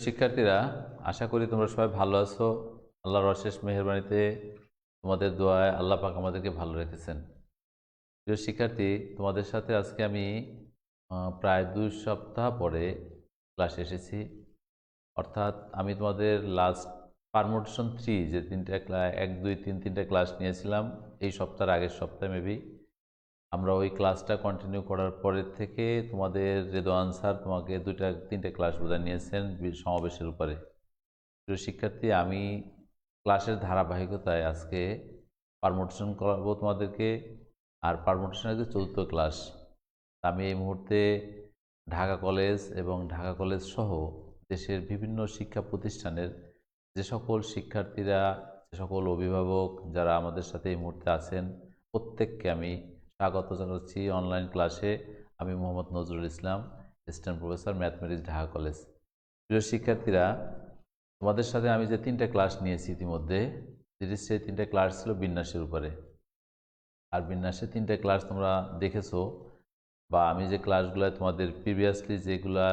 শিক্ষার্থীরা, আশা করি তোমরা সবাই ভালো আছো। আল্লাহর অশেষ মেহেরবানিতে তোমাদের দোয়ায় আল্লাহ পাক আমাদেরকে ভালো রেখেছেন। প্রিয় শিক্ষার্থী, তোমাদের সাথে আজকে আমি প্রায় 2 সপ্তাহ পরে ক্লাসে এসেছি। অর্থাৎ আমি তোমাদের লাস্ট পারমোটেশন 3 যে 1 2 3 3টে ক্লাস নিয়েছিলাম এই সপ্তাহের আগের সপ্তাহে মেবি আমরা ওই ক্লাসটা কন্টিনিউ করার পরের থেকে তোমাদের রেদওয়ান স্যার তোমাকে 2-3টে ক্লাস বোধহয় নিয়েছেন সমাবেশের উপরে। প্রিয় শিক্ষার্থী, আমি ক্লাসের ধারাবাহিকতায় আজকে পারমোটেশন করাবো তোমাদেরকে। আর পারমোটেশনের যে 4র্থ ক্লাস, আমি এই মুহূর্তে ঢাকা কলেজ এবং ঢাকা কলেজ সহ দেশের বিভিন্ন শিক্ষা প্রতিষ্ঠানের যে সকল শিক্ষার্থীরা, যে সকল অভিভাবক যারা আমাদের সাথে এই মুহূর্তে আছেন, প্রত্যেককে আমি স্বাগত জানাচ্ছি অনলাইন ক্লাসে। আমি Mohammad Nazrul Islam, assistant professor, mathematics, Dhaka College. প্রিয় শিক্ষার্থীরা, তোমাদের সাথে আমি যে 3টে ক্লাস নিয়েছি ইতিমধ্যে, সেই 3টে ক্লাস ছিল বিন্যাসের উপরে। আর বিন্যাসের 3টে ক্লাস তোমরা দেখেছো, বা আমি যে ক্লাসগুলো তোমাদের প্রিভিয়াসলি যেগুলা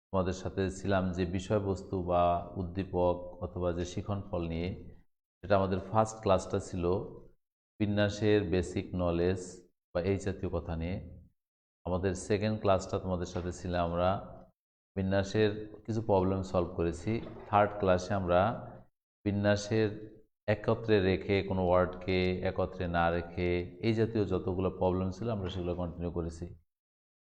তোমাদের সাথে ছিলাম, যে বিষয়বস্তু বা উদ্দীপক অথবা যে শিখন ফল নিয়ে, সেটা আমাদের ফার্স্ট ক্লাসটা ছিল বিন্যাসের বেসিক নলেজ বা এই জাতীয় কথা নিয়ে। আমাদের সেকেন্ড ক্লাসটা তোমাদের সাথে ছিলাম আমরা বিন্যাসের কিছু প্রবলেম সলভ করেছি। থার্ড ক্লাসে আমরা বিন্যাসের একত্রে রেখে কোনো ওয়ার্ডকে একত্রে না রেখে এই জাতীয় যতগুলো প্রবলেম ছিল আমরা সেগুলো কন্টিনিউ করেছি।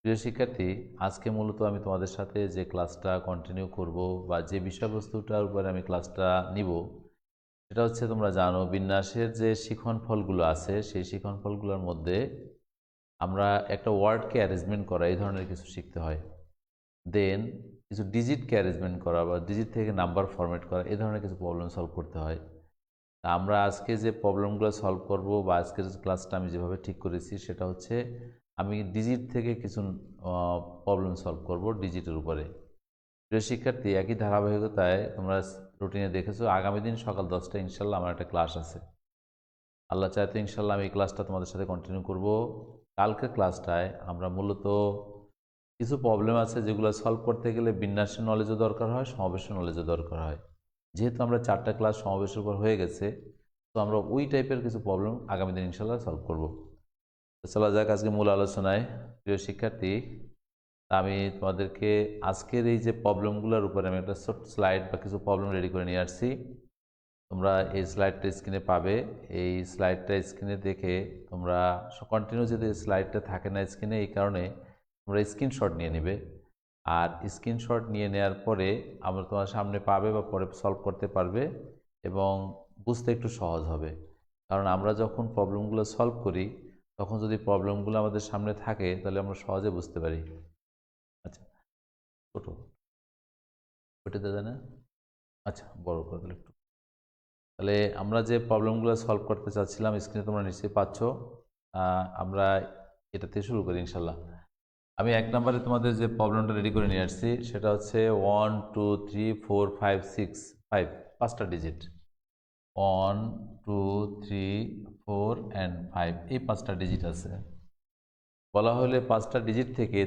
প্রিয় শিক্ষার্থী, আজকে মূলত আমি তোমাদের সাথে যে ক্লাসটা কন্টিনিউ করব বা যে বিষয়বস্তুটার উপরে আমি ক্লাসটা নিব, সেটা হচ্ছে, তোমরা জানো বিন্যাসের যে শিখন ফলগুলো আছে সেই শিখন ফলগুলোর মধ্যে আমরা একটা ওয়ার্ডকে অ্যারেঞ্জমেন্ট করা এই ধরনের কিছু শিখতে হয়। দেন কিছু ডিজিটকে অ্যারেঞ্জমেন্ট করা বা ডিজিট থেকে নাম্বার ফরম্যাট করা এই ধরনের কিছু প্রবলেম সলভ করতে হয়। তা আমরা আজকে যে প্রবলেমগুলো সলভ করব বা আজকের ক্লাসটা আমি যেভাবে ঠিক করেছি সেটা হচ্ছে, আমি ডিজিট থেকে কিছু প্রবলেম সলভ করব ডিজিটের উপরে। প্রিয় শিক্ষার্থী, একই ধারাবাহিকতায় তোমরা রুটিনে দেখেছো আগামী দিন সকাল 10টায় ইনশাল্লাহ আমার একটা ক্লাস আছে। আল্লাহ চাইতে ইনশাল্লাহ আমি এই ক্লাসটা তোমাদের সাথে কন্টিনিউ করব। কালকের ক্লাসটায় আমরা মূলত কিছু প্রবলেম আছে যেগুলো সলভ করতে গেলে বিন্যাসের নলেজও দরকার হয়, সমাবেশের নলেজও দরকার হয়। যেহেতু আমরা 4টা ক্লাস সমাবেশের উপর হয়ে গেছে, তো আমরা ওই টাইপের কিছু প্রবলেম আগামী দিন ইনশাল্লাহ সলভ করব। তো চলা যাক আজকে মূল আলোচনায়। প্রিয় শিক্ষার্থী, আমি তোমাদেরকে আজকের এই যে প্রবলেমগুলোর উপরে আমি একটা ছোট্ট স্লাইড বা কিছু প্রবলেম রেডি করে নিয়ে আসছি। তোমরা এই স্লাইডটা স্ক্রিনে পাবে। এই স্লাইডটা স্ক্রিনে দেখে তোমরা কন্টিনিউ, যদি স্লাইডটা থাকে না স্ক্রিনে, এই কারণে তোমরা স্ক্রিনশট নিয়ে নেবে। আর স্ক্রিনশট নিয়ে নেওয়ার পরে আমরা তোমার সামনে পাবে বা পরে সলভ করতে পারবে এবং বুঝতে একটু সহজ হবে। কারণ আমরা যখন প্রবলেমগুলো সলভ করি তখন যদি প্রবলেমগুলো আমাদের সামনে থাকে তাহলে আমরা সহজে বুঝতে পারি। আচ্ছা, ছোটো ওইটা দেয় না? আচ্ছা, বড় করে দিলে একটু। তাহলে আমরা যে প্রবলেমগুলো সলভ করতে চাচ্ছিলাম স্ক্রিনে তোমরা নিশ্চয়ই পাচ্ছ। আমরা এটাতে শুরু করি ইনশাল্লাহ। আমি 1 নম্বরে তোমাদের যে প্রবলেমটা রেডি করে নিয়ে আসছি সেটা হচ্ছে 1 2 3 4 5 6 5, 5টা ডিজিট। 1 2 3 4 and 5, এই 5টা ডিজিট আছে। বলা হলে 5টা ডিজিট থেকে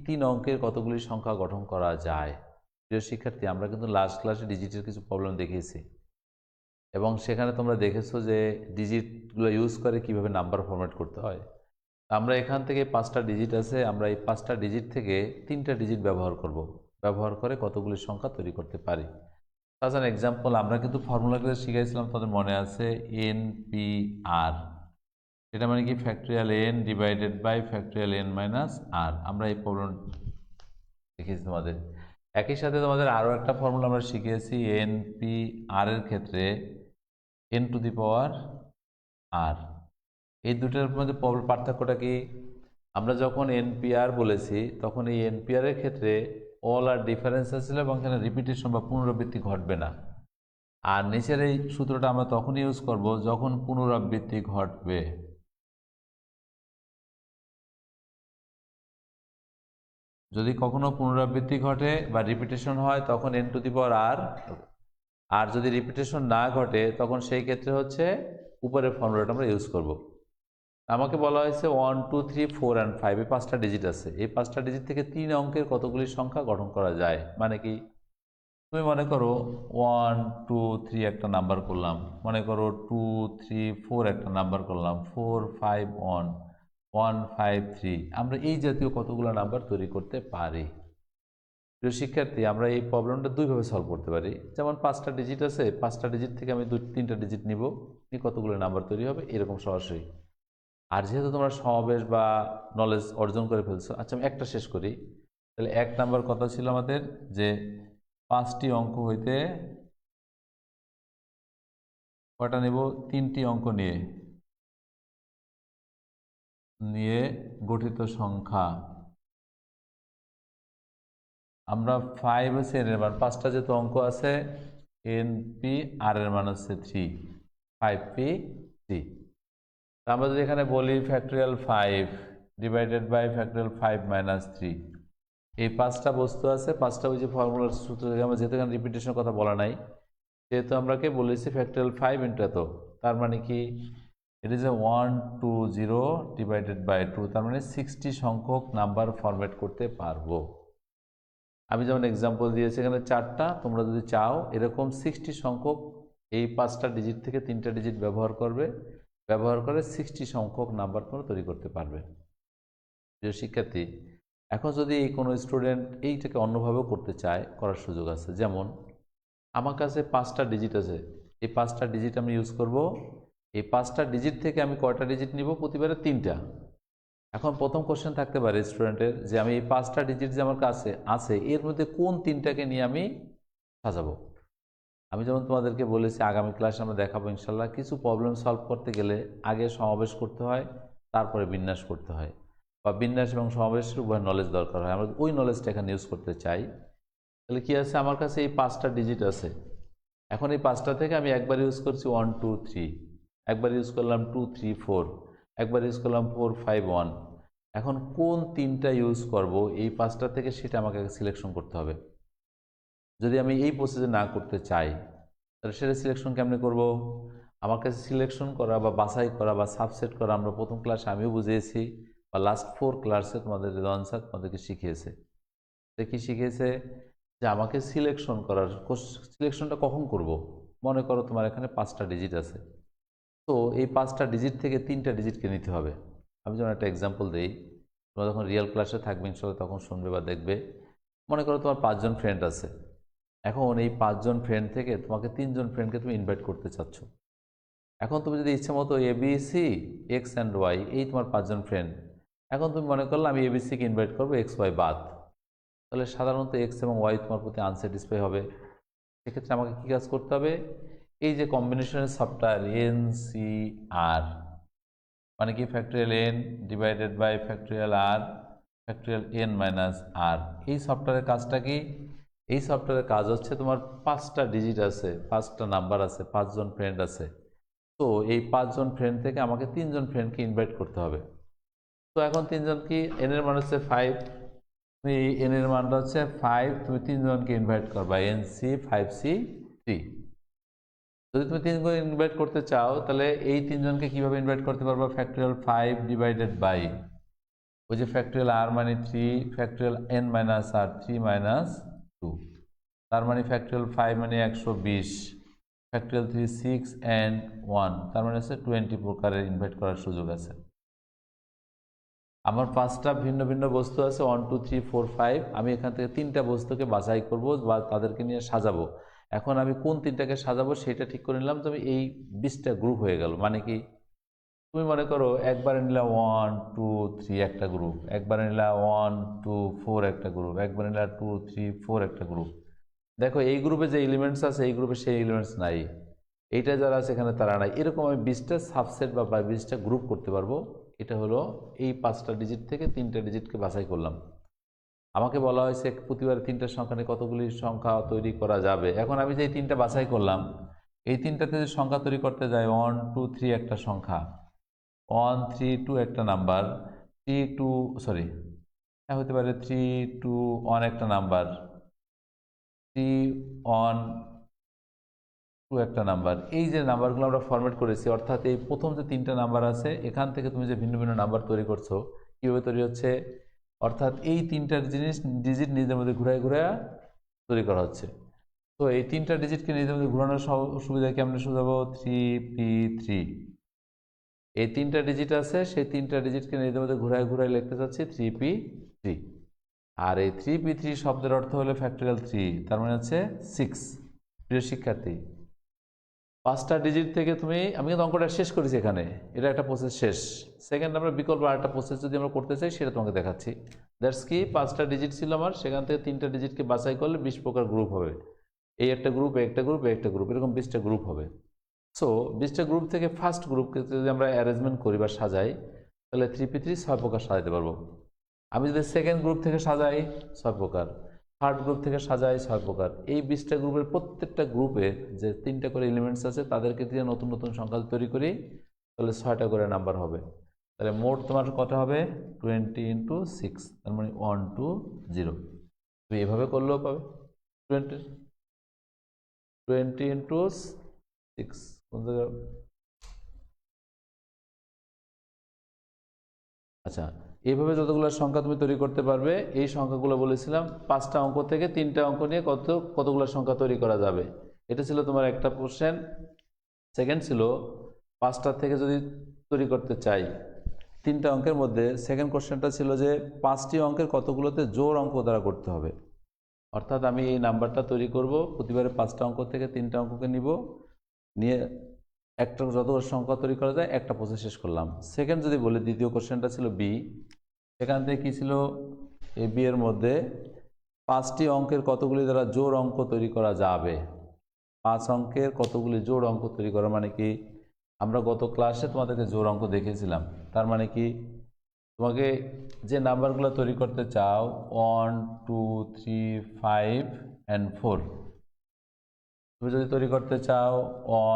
3 অঙ্কের কতগুলি সংখ্যা গঠন করা যায়। প্রিয় শিক্ষার্থী, আমরা কিন্তু লাস্ট ক্লাসে ডিজিটের কিছু প্রবলেম দেখিয়েছি এবং সেখানে তোমরা দেখেছো যে ডিজিটগুলো ইউজ করে কিভাবে নাম্বার ফরম্যাট করতে হয়। আমরা এখান থেকে 5টা ডিজিট আছে, আমরা এই 5টা ডিজিট থেকে 3টা ডিজিট ব্যবহার করব, ব্যবহার করে কতগুলি সংখ্যা তৈরি করতে পারি। অ্যাজ অ্যান এক্সাম্পল, আমরা কিন্তু ফর্মুলাগুলো শিখাইছিলাম, তাদের মনে আছে, NPR। এটা মানে কি? Factorial n divided by factorial n minus r। আমরা এই প্রবলেম দেখিয়েছি তোমাদের। একই সাথে তোমাদের আরও একটা ফর্মুলা আমরা শিখিয়েছি NPR এর ক্ষেত্রে n to the power r। এই দুটোর মধ্যে পার্থক্যটা কি? আমরা যখন NPR বলেছি তখন এই NPR এর ক্ষেত্রে অল আর ডিফারেন্স ছিল এবং এখানে রিপিটেশন বা পুনরাবৃত্তি ঘটবে না। আর নিচের এই সূত্রটা আমরা তখন ইউজ করব যখন পুনরাবৃত্তি ঘটবে। যদি কখনো পুনরাবৃত্তি ঘটে বা রিপিটেশন হয় তখন n to the power r। আর যদি রিপিটেশন না ঘটে তখন সেই ক্ষেত্রে হচ্ছে উপরের ফর্মুলাটা আমরা ইউজ করব। আমাকে বলা হয়েছে 1 2 3 4 and 5, এই 5টা ডিজিট আছে। এই 5টা ডিজিট থেকে 3 অঙ্কের কতগুলি সংখ্যা গঠন করা যায়, মানে কি? তুমি মনে করো 1 2 3 একটা নাম্বার করলাম, মনে করো 2 3 4 একটা নাম্বার করলাম, 4 5 1 1 5 3। আমরা এই জাতীয় কতগুলো নাম্বার তৈরি করতে পারি। প্রিয় শিক্ষার্থী, আমরা এই প্রবলেমটা দুইভাবে সলভ করতে পারি। যেমন 5টা ডিজিট আছে, 5টা ডিজিট থেকে আমি 3টা ডিজিট নিব, নিয়ে কতগুলো নাম্বার তৈরি হবে এরকম সরাসরি। আর যেহেতু তোমরা সমাবেশ বা নলেজ অর্জন করে ফেলছো, আচ্ছা আমি একটা শেষ করি। তাহলে 1 নাম্বার কথা ছিল আমাদের যে 5টি অঙ্ক হইতে কয়টা নেব, 3টি অঙ্ক নিয়ে নিয়ে গঠিত সংখ্যা। আমরা 5 হচ্ছে এন এর মান, 5টা যেহেতু অঙ্ক আছে, এন পি আর এর মান হচ্ছে 3, 5p 3। আমরা যদি এখানে বলি factorial 5 divided by factorial 5 minus 3, এই 5টা বস্তু আছে, 5টা ওই যে ফর্মুলার সূত্র থেকে আমরা, যেহেতু এখানে রিপিটেশনের কথা বলা নাই, যেহেতু আমরা কে বলেছি ফ্যাক্টরিয়াল 5 ইন্টু এত, তার মানে কি it is a 120 divided by 2, তার মানে 60 সংখ্যক নাম্বার ফরম্যাট করতে পারবো। আমি যেমন এক্সাম্পল দিয়েছি এখানে 4টা, তোমরা যদি চাও এরকম 60 সংখ্যক, এই 5টা ডিজিট থেকে 3টা ডিজিট ব্যবহার করবে, ব্যবহার করে 60 সংখ্যক নাম্বার তোমরা তৈরি করতে পারবে। প্রিয় শিক্ষার্থী, এখন যদি এই কোনো স্টুডেন্ট এইটাকে অন্যভাবেও করতে চায়, করার সুযোগ আছে। যেমন আমার কাছে 5টা ডিজিট আছে, এই 5টা ডিজিট আমি ইউজ করব, এই 5টা ডিজিট থেকে আমি কয়টা ডিজিট নিব, প্রতিবারে 3টা। এখন প্রথম কোশ্চেন থাকতে পারে স্টুডেন্টের যে আমি এই 5টা ডিজিট যে আমার কাছে আছে এর মধ্যে কোন 3টাকে নিয়ে আমি সাজাবো। আমি যেমন তোমাদেরকে বলেছি আগামী ক্লাসে আমরা দেখাবো ইনশাল্লাহ, কিছু প্রবলেম সলভ করতে গেলে আগে সমাবেশ করতে হয়, তারপরে বিন্যাস করতে হয়, বা বিন্যাস এবং সমাবেশের উভয় নলেজ দরকার হয়। আমরা ওই নলেজটা এখানে ইউজ করতে চাই। তাহলে কি আছে, আমার কাছে এই 5টা ডিজিট আছে। এখন এই 5টা থেকে আমি একবার ইউজ করছি 1 2 3, একবার ইউজ করলাম 2 3 4, একবার ইউজ করলাম 4 5 1। এখন কোন 3টা ইউজ করব এই 5টা থেকে, সেটা আমাকে সিলেকশন করতে হবে। যদি আমি এই প্রসেসে না করতে চাই, তাহলে সেটা সিলেকশন কেমনে করব। আমার কাছে সিলেকশন করা বা বাছাই করা বা সাবসেট করা আমরা প্রথম ক্লাসে আমিও বুঝিয়েছি, বা লাস্ট 4 ক্লাসে তোমাদের রেদওয়ান স্যার তোমাদেরকে শিখিয়েছে। কি শিখিয়েছে যে আমাকে সিলেকশন করার, সিলেকশনটা কখন করব। মনে করো তোমার এখানে 5টা ডিজিট আছে, তো এই 5টা ডিজিট থেকে 3টা ডিজিটকে নিতে হবে। আমি যেমন একটা এক্সাম্পল দিই, তোমরা যখন রিয়েল ক্লাসে থাকবে ইনশাল্লাহ তখন শুনবে বা দেখবে। মনে করো তোমার 5জন ফ্রেন্ড আছে, এখন এই 5জন ফ্রেন্ড থেকে তোমাকে 3জন ফ্রেন্ডকে তুমি ইনভাইট করতে চাচ্ছ। এখন তুমি যদি ইচ্ছে মতো এবিসি এক্স অ্যান্ড ওয়াই, এই তোমার 5জন ফ্রেন্ড, এখন তুমি মনে করলে আমি এবিসিকে ইনভাইট করবো, এক্স ওয়াই বাদ, তাহলে সাধারণত এক্স এবং ওয়াই তোমার প্রতি আনস্যাটিসফাই হবে। সেক্ষেত্রে আমাকে কী কাজ করতে হবে, এই যে কম্বিনেশনের সফটওয়্যার এন সি আর, মানে কি factorial n divided by factorial r factorial n minus r, এই সফটওয়্যারের কাজটা কি, এই সফটওয়্যারের কাজ হচ্ছে তোমার 5টা ডিজিট আছে, 5টা নাম্বার আছে, 5জন ফ্রেন্ড আছে, তো এই 5জন ফ্রেন্ড থেকে আমাকে 3জন ফ্রেন্ডকে ইনভাইট করতে হবে। তো এখন 3জন কি, এন এর মান হচ্ছে 5, তুমি এন এর মানটা হচ্ছে 5, তুমি 3জনকে ইনভাইট করবা, এন সি 5C 3। যদি তুমি 3জন ইনভাইট করতে চাও, তাহলে এই 3জনকে কিভাবে ইনভাইট করতে পারবা, ফ্যাক্টরিয়াল 5 ডিভাইডেড বাই ওই যে ফ্যাক্টরিয়াল আর মানে 3, ফ্যাক্টরিয়াল এন মাইনাস আর 3 মাইনাস 2, তার মানে ফ্যাক্টরিয়াল 5 মানে 120, ফ্যাক্টরিয়াল 3 6 অ্যান্ড 1, তার মানে হচ্ছে 20 প্রকারের ইনভাইট করার সুযোগ আছে। আমার 5টা ভিন্ন ভিন্ন বস্তু আছে 1 2 3 4 5, আমি এখান থেকে 3টা বস্তুকে বাছাই করব বা তাদেরকে নিয়ে সাজাবো। এখন আমি কোন 3টাকে সাজাবো সেটা ঠিক করে নিলাম, তবে এই 20টা গ্রুপ হয়ে গেল। মানে কি, তুমি মনে করো একবারে নিলা 1 2 3 একটা গ্রুপ, একবারে নিলা 1 2 4 একটা গ্রুপ, একবারে নিলা 2 3 4 একটা গ্রুপ। দেখো এই গ্রুপে যে এলিমেন্টস আছে এই গ্রুপে সেই এলিমেন্টস নাই, এইটা যারা আছে এখানে তারা নাই, এরকম আমি 20টা সাবসেট বা 20টা গ্রুপ করতে পারবো। এটা হলো এই 5টা ডিজিট থেকে 3টা ডিজিটকে বাছাই করলাম। আমাকে বলা হয়েছে প্রতিবার 3টা সংখ্যা নিয়ে কতগুলি সংখ্যা তৈরি করা যাবে। এখন আমি যে 3টা বাছাই করলাম, এই 3টাতে যে সংখ্যা তৈরি করতে যাই, 1 2 3 একটা সংখ্যা, 1 3 2 একটা নাম্বার, 3 2 সরি হ্যাঁ হতে পারে 3 2 1 একটা নাম্বার, 3 1 2 একটা নাম্বার। এই যে নাম্বারগুলো আমরা ফরম্যাট করেছি, অর্থাৎ এই প্রথম যে 3টা নাম্বার আছে এখান থেকে তুমি যে ভিন্ন ভিন্ন নাম্বার তৈরি করছো, কীভাবে তৈরি হচ্ছে, অর্থাৎ এই 3টার ডিজিট নিজেদের মধ্যে ঘুরায় ঘুরায় তৈরি করা হচ্ছে। তো এই তিনটা ডিজিটকে নিজেদের মধ্যে ঘোরানোর সুবিধা কেমন সুবিধাবো 3p3। এই তিনটা ডিজিট আছে, সেই তিনটা ডিজিটকে নিজেদের মধ্যে ঘুরায় ঘুরায় লিখতে চাচ্ছি 3p3। আর এই 3p3 শব্দের অর্থ হলো ফ্যাক্টরিয়াল 3, তার মানে হচ্ছে 6। প্রিয় শিক্ষার্থী, পাঁচটা ডিজিট থেকে আমি কিন্তু অঙ্কটা শেষ করেছি এখানে, এটা একটা প্রসেস শেষ। সেকেন্ড আমরা বিকল্প আরেকটা প্রসেস যদি আমরা করতে চাই সেটা তোমাকে দেখাচ্ছি। দ্যাটস কি, পাঁচটা ডিজিট ছিল আমার, সেখান থেকে তিনটা ডিজিটকে বাছাই করলে 20 প্রকার গ্রুপ হবে। এই একটা গ্রুপ, একটা গ্রুপ, একটা গ্রুপ, এরকম 20টা গ্রুপ হবে। সো 20টা গ্রুপ থেকে ফার্স্ট গ্রুপকে যদি আমরা অ্যারেঞ্জমেন্ট করি বা সাজাই, তাহলে 3p3 6 প্রকার সাজাতে পারবো। আমি যদি সেকেন্ড গ্রুপ থেকে সাজাই 6 প্রকার, থার্ড গ্রুপ থেকে সাজাই 6 প্রকার। এই 20টা গ্রুপের প্রত্যেকটা গ্রুপে যে 3টা করে এলিমেন্টস আছে তাদেরকে দিয়ে নতুন নতুন সংখ্যা তৈরি করি, তাহলে 6টা করে নাম্বার হবে। তাহলে মোট তোমার কত হবে 20 × 6, তার মানে 1 2 0। তুমি এভাবে করলেও পাবে 20 × 6 কোন জায়গায়। আচ্ছা, এইভাবে যতগুলো সংখ্যা তুমি তৈরি করতে পারবে, এই সংখ্যাগুলো বলেছিলাম 5টা অঙ্ক থেকে 3টা অঙ্ক নিয়ে কতগুলো সংখ্যা তৈরি করা যাবে, এটা ছিল তোমার একটা কোশ্চেন। সেকেন্ড ছিল 5টা থেকে যদি তৈরি করতে চাই 3টা অঙ্কের মধ্যে, সেকেন্ড কোশ্চেনটা ছিল যে 5টি অঙ্কের কতগুলোতে জোড় অঙ্ক দ্বারা করতে হবে। অর্থাৎ আমি এই নাম্বারটা তৈরি করব, প্রতিবারে 5টা অঙ্ক থেকে 3টা অঙ্ককে নিব, নিয়ে একটা যতগুলো সংখ্যা তৈরি করা যায় একটা প্রসেস শেষ করলাম। সেকেন্ড যদি বলি, দ্বিতীয় কোশ্চেনটা ছিল বি, সেখান থেকে কী ছিল, এ বি এর মধ্যে 5টি অঙ্কের কতগুলি দ্বারা জোড় অঙ্ক তৈরি করা যাবে। 5 অঙ্কের কতগুলি জোড় অঙ্ক তৈরি করা মানে কি, আমরা গত ক্লাসে তোমাদেরকে জোড় অঙ্ক দেখিয়েছিলাম। তার মানে কি, তোমাকে যে নাম্বারগুলো তৈরি করতে চাও 1 2 3 5 and 4, তুমি যদি তৈরি করতে চাও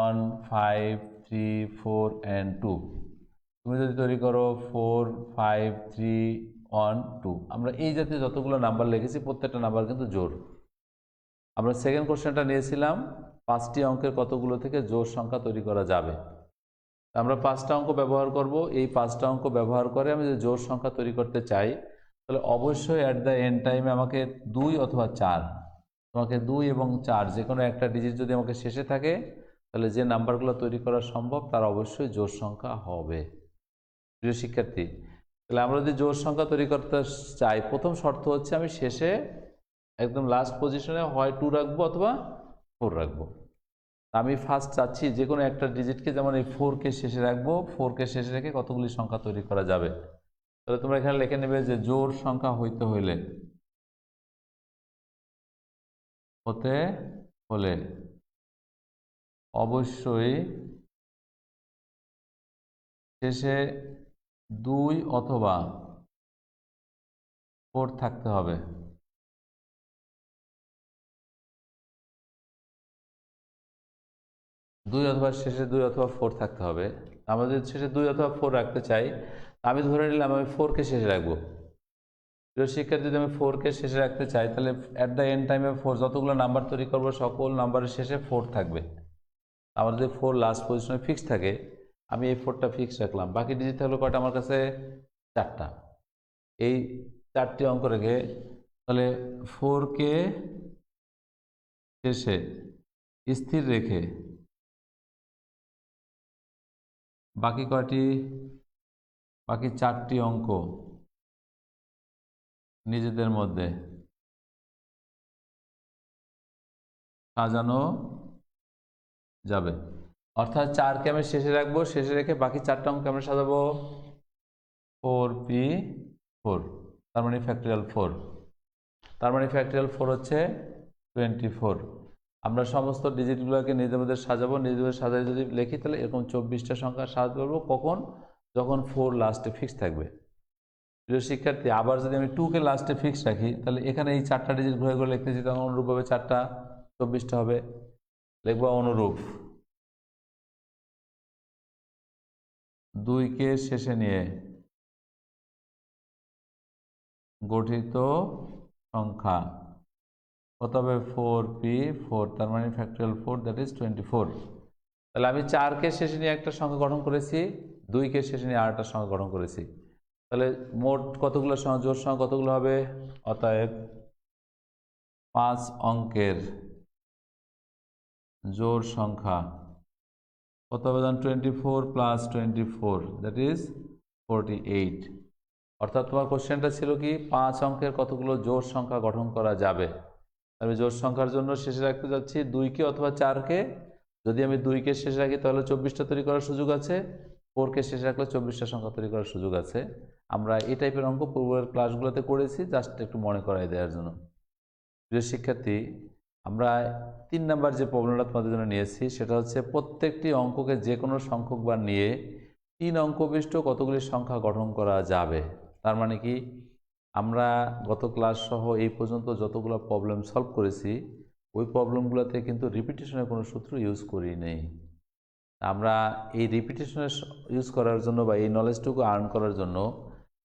1 5 3 4 and 2, তুমি যদি তৈরি করো 4 5 3 1 2, আমরা এই জাতীয় যতগুলো নাম্বার লিখেছি প্রত্যেকটা নাম্বার কিন্তু জোড়। আমরা সেকেন্ড কোশ্চেনটা নিয়েছিলাম 5টি অঙ্কের কতগুলো থেকে জোড় সংখ্যা তৈরি করা যাবে। আমরা 5টা অঙ্ক ব্যবহার করব, এই 5টা অঙ্ক ব্যবহার করে আমি যদি জোড় সংখ্যা তৈরি করতে চাই, তাহলে অবশ্যই অ্যাট দ্য এন্ড টাইমে আমাকে 2 অথবা 4, তোমাকে 2 এবং 4 যে কোনো একটা ডিজিট যদি আমাকে শেষে থাকে, তাহলে যে নাম্বারগুলো তৈরি করা সম্ভব তার অবশ্যই জোড় সংখ্যা হবে। প্রিয় শিক্ষার্থী, তাহলে আমরা যদি জোড় সংখ্যা তৈরি করতে চাই, প্রথম শর্ত হচ্ছে আমি শেষে একদম লাস্ট পজিশনে হয় 2 রাখবো অথবা 4 রাখবো। আমি ফার্স্ট চাচ্ছি যে কোনো একটা ডিজিটকে, যেমন এই 4কে শেষে রাখবো, 4কে শেষে রেখে কতগুলি সংখ্যা তৈরি করা যাবে। তাহলে তোমরা এখানে লিখে নেবে যে জোড় সংখ্যা হতে হলে অবশ্যই শেষে 2 অথবা 4 থাকতে হবে। শেষে 2 অথবা 4 থাকতে হবে। আমরা যদি শেষে 2 অথবা 4 রাখতে চাই, আমি ধরে নিলাম আমি 4কে শেষে রাখবো। প্রিয় শিক্ষার্থী, যদি আমি 4কে শেষে রাখতে চাই, তাহলে অ্যাট দ্য এন্ড টাইমে 4 যতগুলো নাম্বার তৈরি করবো সকল নাম্বারের শেষে 4 থাকবে। আমার যদি 4 লাস্ট পজিশনে ফিক্স থাকে, আমি এই 4টা ফিক্স রাখলাম। বাকি ডিজিট থাকলো কয়টা আমার কাছে, 4টা। এই 4টি অঙ্ক রেখে তাহলে 4কে শেষে স্থির রেখে বাকি 4টি অঙ্ক নিজেদের মধ্যে সাজানো যাবে। অর্থাৎ 4কে আমি শেষে রাখবো, শেষে রেখে বাকি 4টা অঙ্ক আমরা সাজাবো 4p4, তার মানে ফ্যাক্টরিয়াল 4। তার মানে ফ্যাক্টরিয়াল 4 হচ্ছে 24। আমরা সমস্ত ডিজিটগুলোকে নিজেদের মধ্যে সাজাবো, নিজেদের সাজাই যদি লিখি তাহলে এরকম 24টা সংখ্যা সাজাতে পারবো। কখন, যখন 4 লাস্টে ফিক্স থাকবে। প্রিয় শিক্ষার্থী, আবার যদি আমি 2কে লাস্টে ফিক্স রাখি, তাহলে এখানে এই 4টা ডিজিট ঘুরে ঘুরে লিখতেছি, তখন অনুরূপভাবে 4টা 24টা হবে। লিখবো অনুরূপ 2কে শেষে নিয়ে গঠিত সংখ্যা কত হবে, 4p4, তার মানে ফ্যাক্টরিয়াল 4, দ্যাট ইজ 24। তাহলে আমি 4কে শেষে নিয়ে একটা সংখ্যা গঠন করেছি, 2কে শেষে নিয়ে আরেকটা সংখ্যা গঠন করেছি। তাহলে মোট কতগুলো সংখ্যা, জোড় সংখ্যা কতগুলো হবে, অতএব 5 অঙ্কের জোড় সংখ্যা কত হবে? 24 প্লাস 24, দ্যাট ইজ 48। অর্থাৎ তোমার কোশ্চেনটা ছিল কি 5 অঙ্কের কতগুলো জোড় সংখ্যা গঠন করা যাবে। আমি জোড় সংখ্যার জন্য শেষে রাখতে যাচ্ছি 2কে অথবা 4কে। যদি আমি 2কে শেষে রাখি তাহলে 24টা তৈরি করার সুযোগ আছে, 4কে শেষে রাখলে 24টা সংখ্যা তৈরি করার সুযোগ আছে। আমরা এই টাইপের অঙ্ক পূর্বের ক্লাসগুলোতে করেছি, জাস্ট একটু মনে করাই দেওয়ার জন্য। প্রিয় শিক্ষার্থী, আমরা 3 নাম্বার যে প্রবলেমটা তোমাদের জন্য নিয়েছি সেটা হচ্ছে প্রত্যেকটি অঙ্ককে যে কোনো সংখ্যক বার নিয়ে 3 অঙ্ক বিশিষ্ট কতগুলি সংখ্যা গঠন করা যাবে। তার মানে কি, আমরা গত ক্লাস সহ এই পর্যন্ত যতগুলো প্রবলেম সলভ করেছি ওই প্রবলেমগুলোতে কিন্তু রিপিটেশনের কোনো সূত্র ইউজ করি নেই। আমরা এই রিপিটেশনের ইউজ করার জন্য বা এই নলেজটুকু আর্ন করার জন্য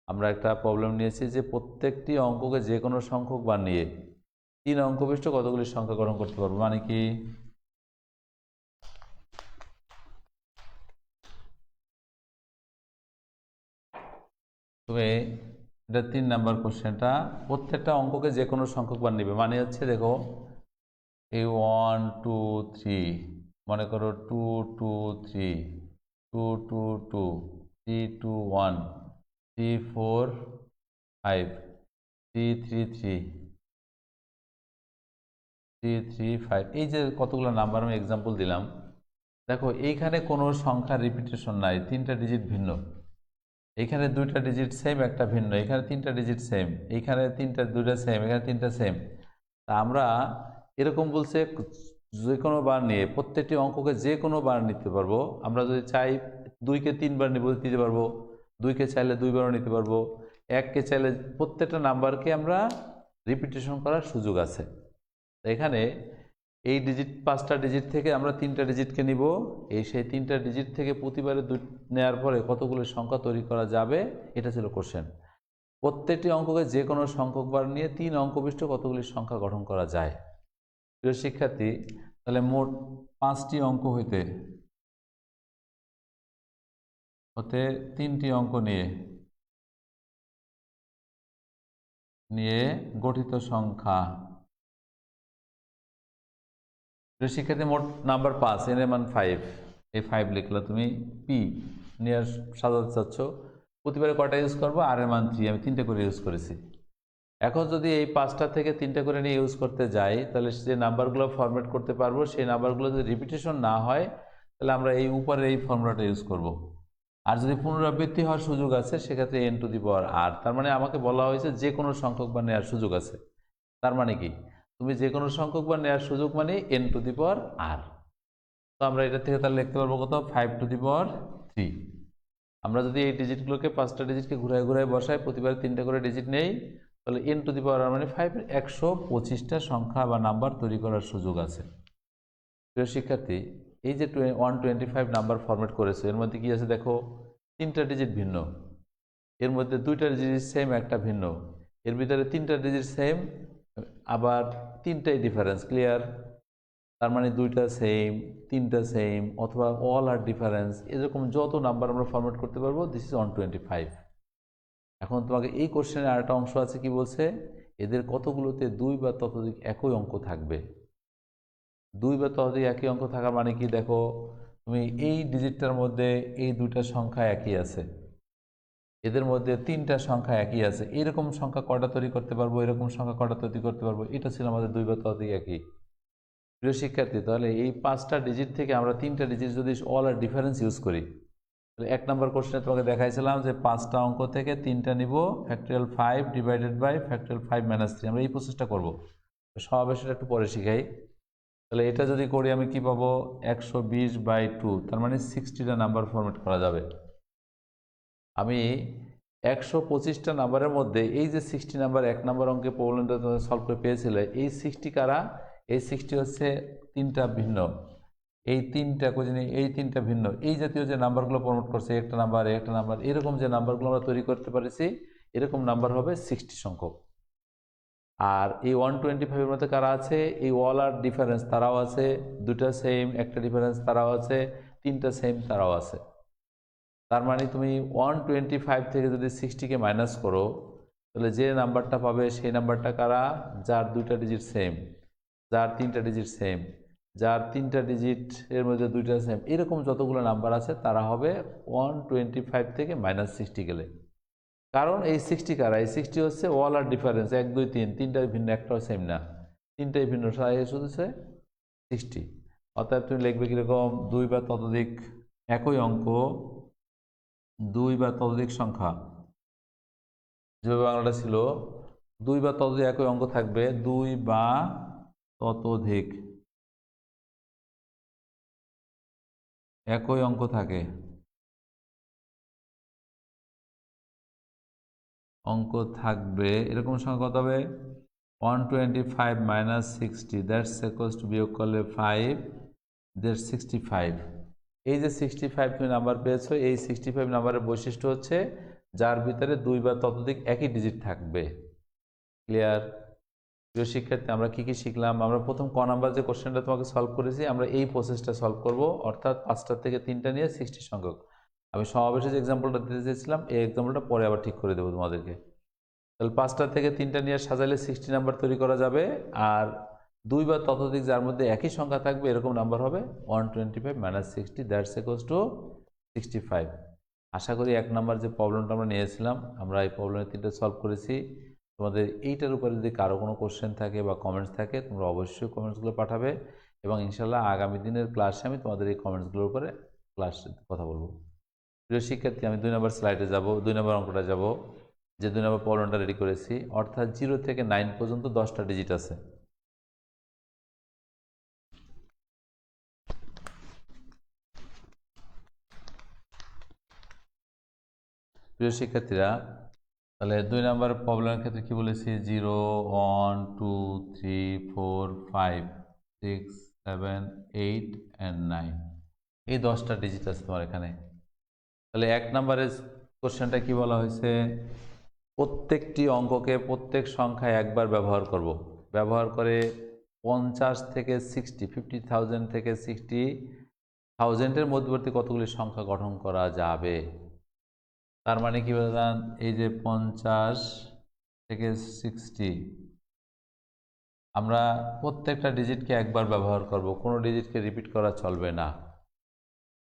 আমরা একটা প্রবলেম নিয়েছি যে প্রত্যেকটি অঙ্ককে যে কোনো সংখ্যক বার নিয়ে 3 অঙ্ক বিশিষ্ট কতগুলি সংখ্যা গঠন করতে পারবো। মানে কি, তুমি এটা 3 নাম্বার কোশ্চেনটা, প্রত্যেকটা অঙ্ককে যে কোনো সংখ্যক বার নিবে। মানে হচ্ছে দেখো এই 1 2 3, মনে করো 2 2 3, 2 2 2, 3 2 1, 3 4 5, 3 3 3, 3 3 5, এই যে কতগুলো নাম্বার আমি এক্সাম্পল দিলাম। দেখো এইখানে কোনো সংখ্যার রিপিটেশন নাই, 3টা ডিজিট ভিন্ন। এইখানে 2টা ডিজিট সেম, একটা ভিন্ন। এখানে 3টা ডিজিট সেম, এইখানে 2টা সেম, এখানে 3টা সেম। তা আমরা এরকম বলছে যে কোনো বার নিয়ে প্রত্যেকটি অঙ্ককে যে কোনো বার নিতে পারবো। আমরা যদি চাই 2কে 3বার নিতে পারবো, 2কে চাইলে 2বারও নিতে পারবো, 1কে চাইলে, প্রত্যেকটা নাম্বারকে আমরা রিপিটেশন করার সুযোগ আছে। এখানে এই ডিজিট 5টা ডিজিট থেকে আমরা 3টা ডিজিটকে নিব, সেই 3টা ডিজিট থেকে প্রতিবারে নেওয়ার পরে কতগুলো সংখ্যা তৈরি করা যাবে, এটা ছিল কোশ্চেন। প্রত্যেকটি অঙ্ককে যে কোনো সংখ্যক বার নিয়ে 3 অঙ্ক বিশিষ্ট কতগুলি সংখ্যা গঠন করা যায়। প্রিয় শিক্ষার্থী, তাহলে মোট 5টি অঙ্ক হতে 3টি অঙ্ক নিয়ে গঠিত সংখ্যা। প্রিয় শিক্ষার্থী, মোট নাম্বার 5, এর মান 5, এই 5 লিখলো তুমি। পি নিয়ে সাজাতে চাচ্ছ, প্রতিবারে কয়টা ইউজ করবো? আর এর মান 3, আমি 3টে করে ইউজ করেছি। এখন যদি এই 5টা থেকে 3টে করে নিয়ে ইউজ করতে যাই তাহলে যে নাম্বারগুলো ফরম্যাট করতে পারবো সেই নাম্বারগুলো যদি রিপিটেশন না হয় তাহলে আমরা এই উপরে এই ফর্মুলাটা ইউজ করব। আর যদি পুনরাবৃত্তি হওয়ার সুযোগ আছে সেক্ষেত্রে n to the power r। তার মানে আমাকে বলা হয়েছে যে কোনো সংখ্যক বার নেওয়ার সুযোগ আছে। তার মানে কি, তুমি যে কোনো সংখ্যক বার নেওয়ার সুযোগ মানে n to the power r। তো আমরা এটা থেকে তাহলে লিখতে পারবো কত? 5 টু দি পাওয়ার 3। আমরা যদি এই ডিজিটগুলোকে 5টা ডিজিটকে ঘুরায় ঘুরায় বসাই, প্রতিবার 3টে করে ডিজিট নেই, তাহলে n to the power r মানে 5, 125টা সংখ্যা বা নাম্বার তৈরি করার সুযোগ আছে। প্রিয় শিক্ষার্থী, এই যে 125 নাম্বার ফরম্যাট করেছে এর মধ্যে কি আছে দেখো, 3টা ডিজিট ভিন্ন, এর মধ্যে 2টা ডিজিট সেম, একটা ভিন্ন, এর ভিতরে 3টা ডিজিট সেম, আবার 3টাই ডিফারেন্স। ক্লিয়ার? তার মানে 2টা সেম, 3টা সেম, অথবা অল আর ডিফারেন্স, এরকম যত নাম্বার আমরা ফরম্যাট করতে পারবো। This is 125। এখন তোমাকে এই কোশ্চেনের আরেকটা অংশ আছে, কি বলছে, এদের কতগুলোতে 2 বা ততোধিক একই অঙ্ক থাকবে। 2 বা ততোধিক একই অঙ্ক থাকার মানে কি, দেখো তুমি এই ডিজিটটার মধ্যে এই 2টা সংখ্যা একই আছে, এদের মধ্যে 3টা সংখ্যা একই আছে, এরকম সংখ্যা কয়টা তৈরি করতে পারবো, এরকম সংখ্যা কয়টা তৈরি করতে পারবো। এটা ছিল আমাদের 2 বা ততোধিক একই। প্রিয় শিক্ষার্থী, তাহলে এই 5টা ডিজিট থেকে আমরা 3টা ডিজিট যদি অল আর ডিফারেন্স ইউজ করি, তাহলে 1 নম্বর কোশ্চেনে তোমাকে দেখাইছিলাম যে 5টা অঙ্ক থেকে 3টা নিব, factorial 5 divided by factorial 5 minus 3। আমরা এই প্রসেসটা করবো, সমাবেশ একটু পরে শিখাই। তাহলে এটা যদি করি আমি কি পাবো? 120/2, তার মানে 60টা নাম্বার ফরম্যাট করা যাবে। আমি 125টা নাম্বারের মধ্যে এই যে 60 নাম্বার 1 নম্বর অঙ্কে প্রবলেমটা সলভ করে পেয়েছিলে, এই 60 কারা? এই 60 হচ্ছে 3টা ভিন্ন, এই 3টা কোজিনি, এই 3টা ভিন্ন, এই জাতীয় যে নাম্বারগুলো প্রমোট করছে, একটা নাম্বার একটা নাম্বার, এরকম যে নাম্বারগুলো আমরা তৈরি করতে পারিছি, এরকম নাম্বার হবে 60 সংখ্যক। আর এই 125-এর মধ্যে কারা আছে? এই অল আর ডিফারেন্স তারাও আছে, 2টা সেম একটা ডিফারেন্স তারাও আছে, 3টা সেম তারাও আছে। তার মানে তুমি 125 থেকে যদি 60কে মাইনাস করো তাহলে যে নাম্বারটা পাবে সেই নাম্বারটা কারা? যার 2টা ডিজিট সেম, যার 3টা ডিজিট সেম, যার 3টা ডিজিট এর মধ্যে 2টা সেম, এরকম যতগুলো নাম্বার আছে তারা হবে 125 থেকে -60 গেলে। কারণ এই 60 কারা, এই 60 হচ্ছে অল আর ডিফারেন্স, 1 2 3, তিনটাই ভিন্ন, একটাও সেম না, তিনটাই ভিন্ন, শুধু 60। অর্থাৎ তুমি লিখবে কিরকম, 2 বা ততোধিক একই অঙ্ক, 2 বা ততোধিক সংখ্যা, যেভাবে বাংলাটা ছিল, 2 বা ততোধিক একই অঙ্ক থাকবে, 2 বা ততোধিক একই অঙ্ক থাকে, অঙ্ক থাকবে এরকম সংখ্যা কত হবে, 125 -60, দ্যাটস ইকুয়ালস টু, বিয়োগ করলে 5, দ্যাটস 65। এই যে 65 তুমি নাম্বার পেয়েছো, এই 65 নাম্বারের বৈশিষ্ট্য হচ্ছে যার ভিতরে 2 বা ততোধিক একই ডিজিট থাকবে। ক্লিয়ার? প্রিয় শিক্ষার্থী, আমরা কি কি শিখলাম? আমরা প্রথম ক নাম্বার যে কোশ্চেনটা তোমাকে সলভ করেছি, আমরা এই প্রসেসটা সলভ করব, অর্থাৎ 5টা থেকে 3টা নিয়ে 60 সংখ্যক। আমি সমাবেশে যে এক্সাম্পলটা দিতে চেয়েছিলাম, এই এক্সাম্পলটা পরে আবার ঠিক করে দেবো তোমাদেরকে। তাহলে 5টা থেকে 3টা নিয়ে সাজালে 60 নাম্বার তৈরি করা যাবে, আর 2 বা ততোধিক যার মধ্যে একই সংখ্যা থাকবে এরকম নাম্বার হবে 125 -60, দ্যাটস ইকুয়ালস টু 65। আশা করি 1 নাম্বার যে প্রবলেমটা আমরা নিয়েছিলাম, আমরা এই প্রবলেমের 3টা সলভ করেছি। তোমাদের এইটার উপরে যদি কারো কোনো কোশ্চেন থাকে বা কমেন্টস থাকে, তোমরা অবশ্যই কমেন্টসগুলো পাঠাবে, এবং ইনশাল্লাহ আগামী দিনের ক্লাসে আমি তোমাদের এই কমেন্টসগুলোর উপরে কথা বলবো। প্রিয় শিক্ষার্থী, আমি 2 নম্বর স্লাইডে যাব, 2 নম্বর অঙ্কটা যাব, যে 2 নম্বর প্রবলেমটা রেডি করেছি, অর্থাৎ 0 থেকে 9 পর্যন্ত 10টা ডিজিট আছে। প্রিয় শিক্ষার্থীরা, তাহলে 2 নম্বর প্রবলেমের ক্ষেত্রে কি বলেছি, 0 1 2 3 4 5 6 7 8 and 9, এই 10টা ডিজিট আছে তোমার এখানে। তাহলে 1 নম্বরের কোশ্চেনটা কি বলা হয়েছে, প্রত্যেকটি অঙ্ককে প্রত্যেক সংখ্যায় একবার ব্যবহার করব, ব্যবহার করে 50 থেকে 60, 50,000 থেকে 60,000-এর মধ্যবর্তী কতগুলি সংখ্যা গঠন করা যাবে। তার মানে কি বললাম, এই যে 50 থেকে 60, আমরা প্রত্যেকটা ডিজিটকে একবার ব্যবহার করব, কোনো ডিজিটকে রিপিট করা চলবে না।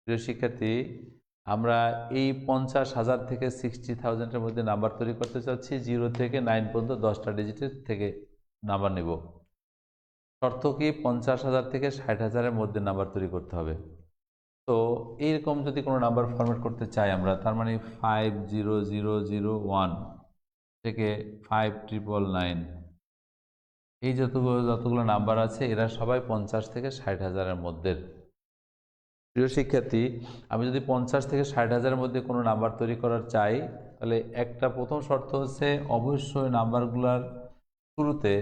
প্রিয় শিক্ষার্থী, আমরা এই 50,000 থেকে 60,000-এর মধ্যে নাম্বার তৈরি করতে চাচ্ছি, 0 থেকে 9 পর্যন্ত 10টা ডিজিটের থেকে নাম্বার নেব। শর্ত কি, 50,000 থেকে 60,000-এর মধ্যে নাম্বার তৈরি করতে হবে। তো এইরকম যদি কোনো নাম্বার ফরম্যাট করতে চাই আমরা, তার মানে 50001 থেকে 5999, এই যতগুলো নাম্বার আছে এরা সবাই 50 থেকে 60,000-এর মধ্যে। প্রিয় শিক্ষার্থী, আমি যদি 50 থেকে 60,000-এর মধ্যে কোনো নাম্বার তৈরি করার চাই, তাহলে একটা প্রথম শর্ত হচ্ছে অবশ্যই নাম্বারগুলোর শুরুতে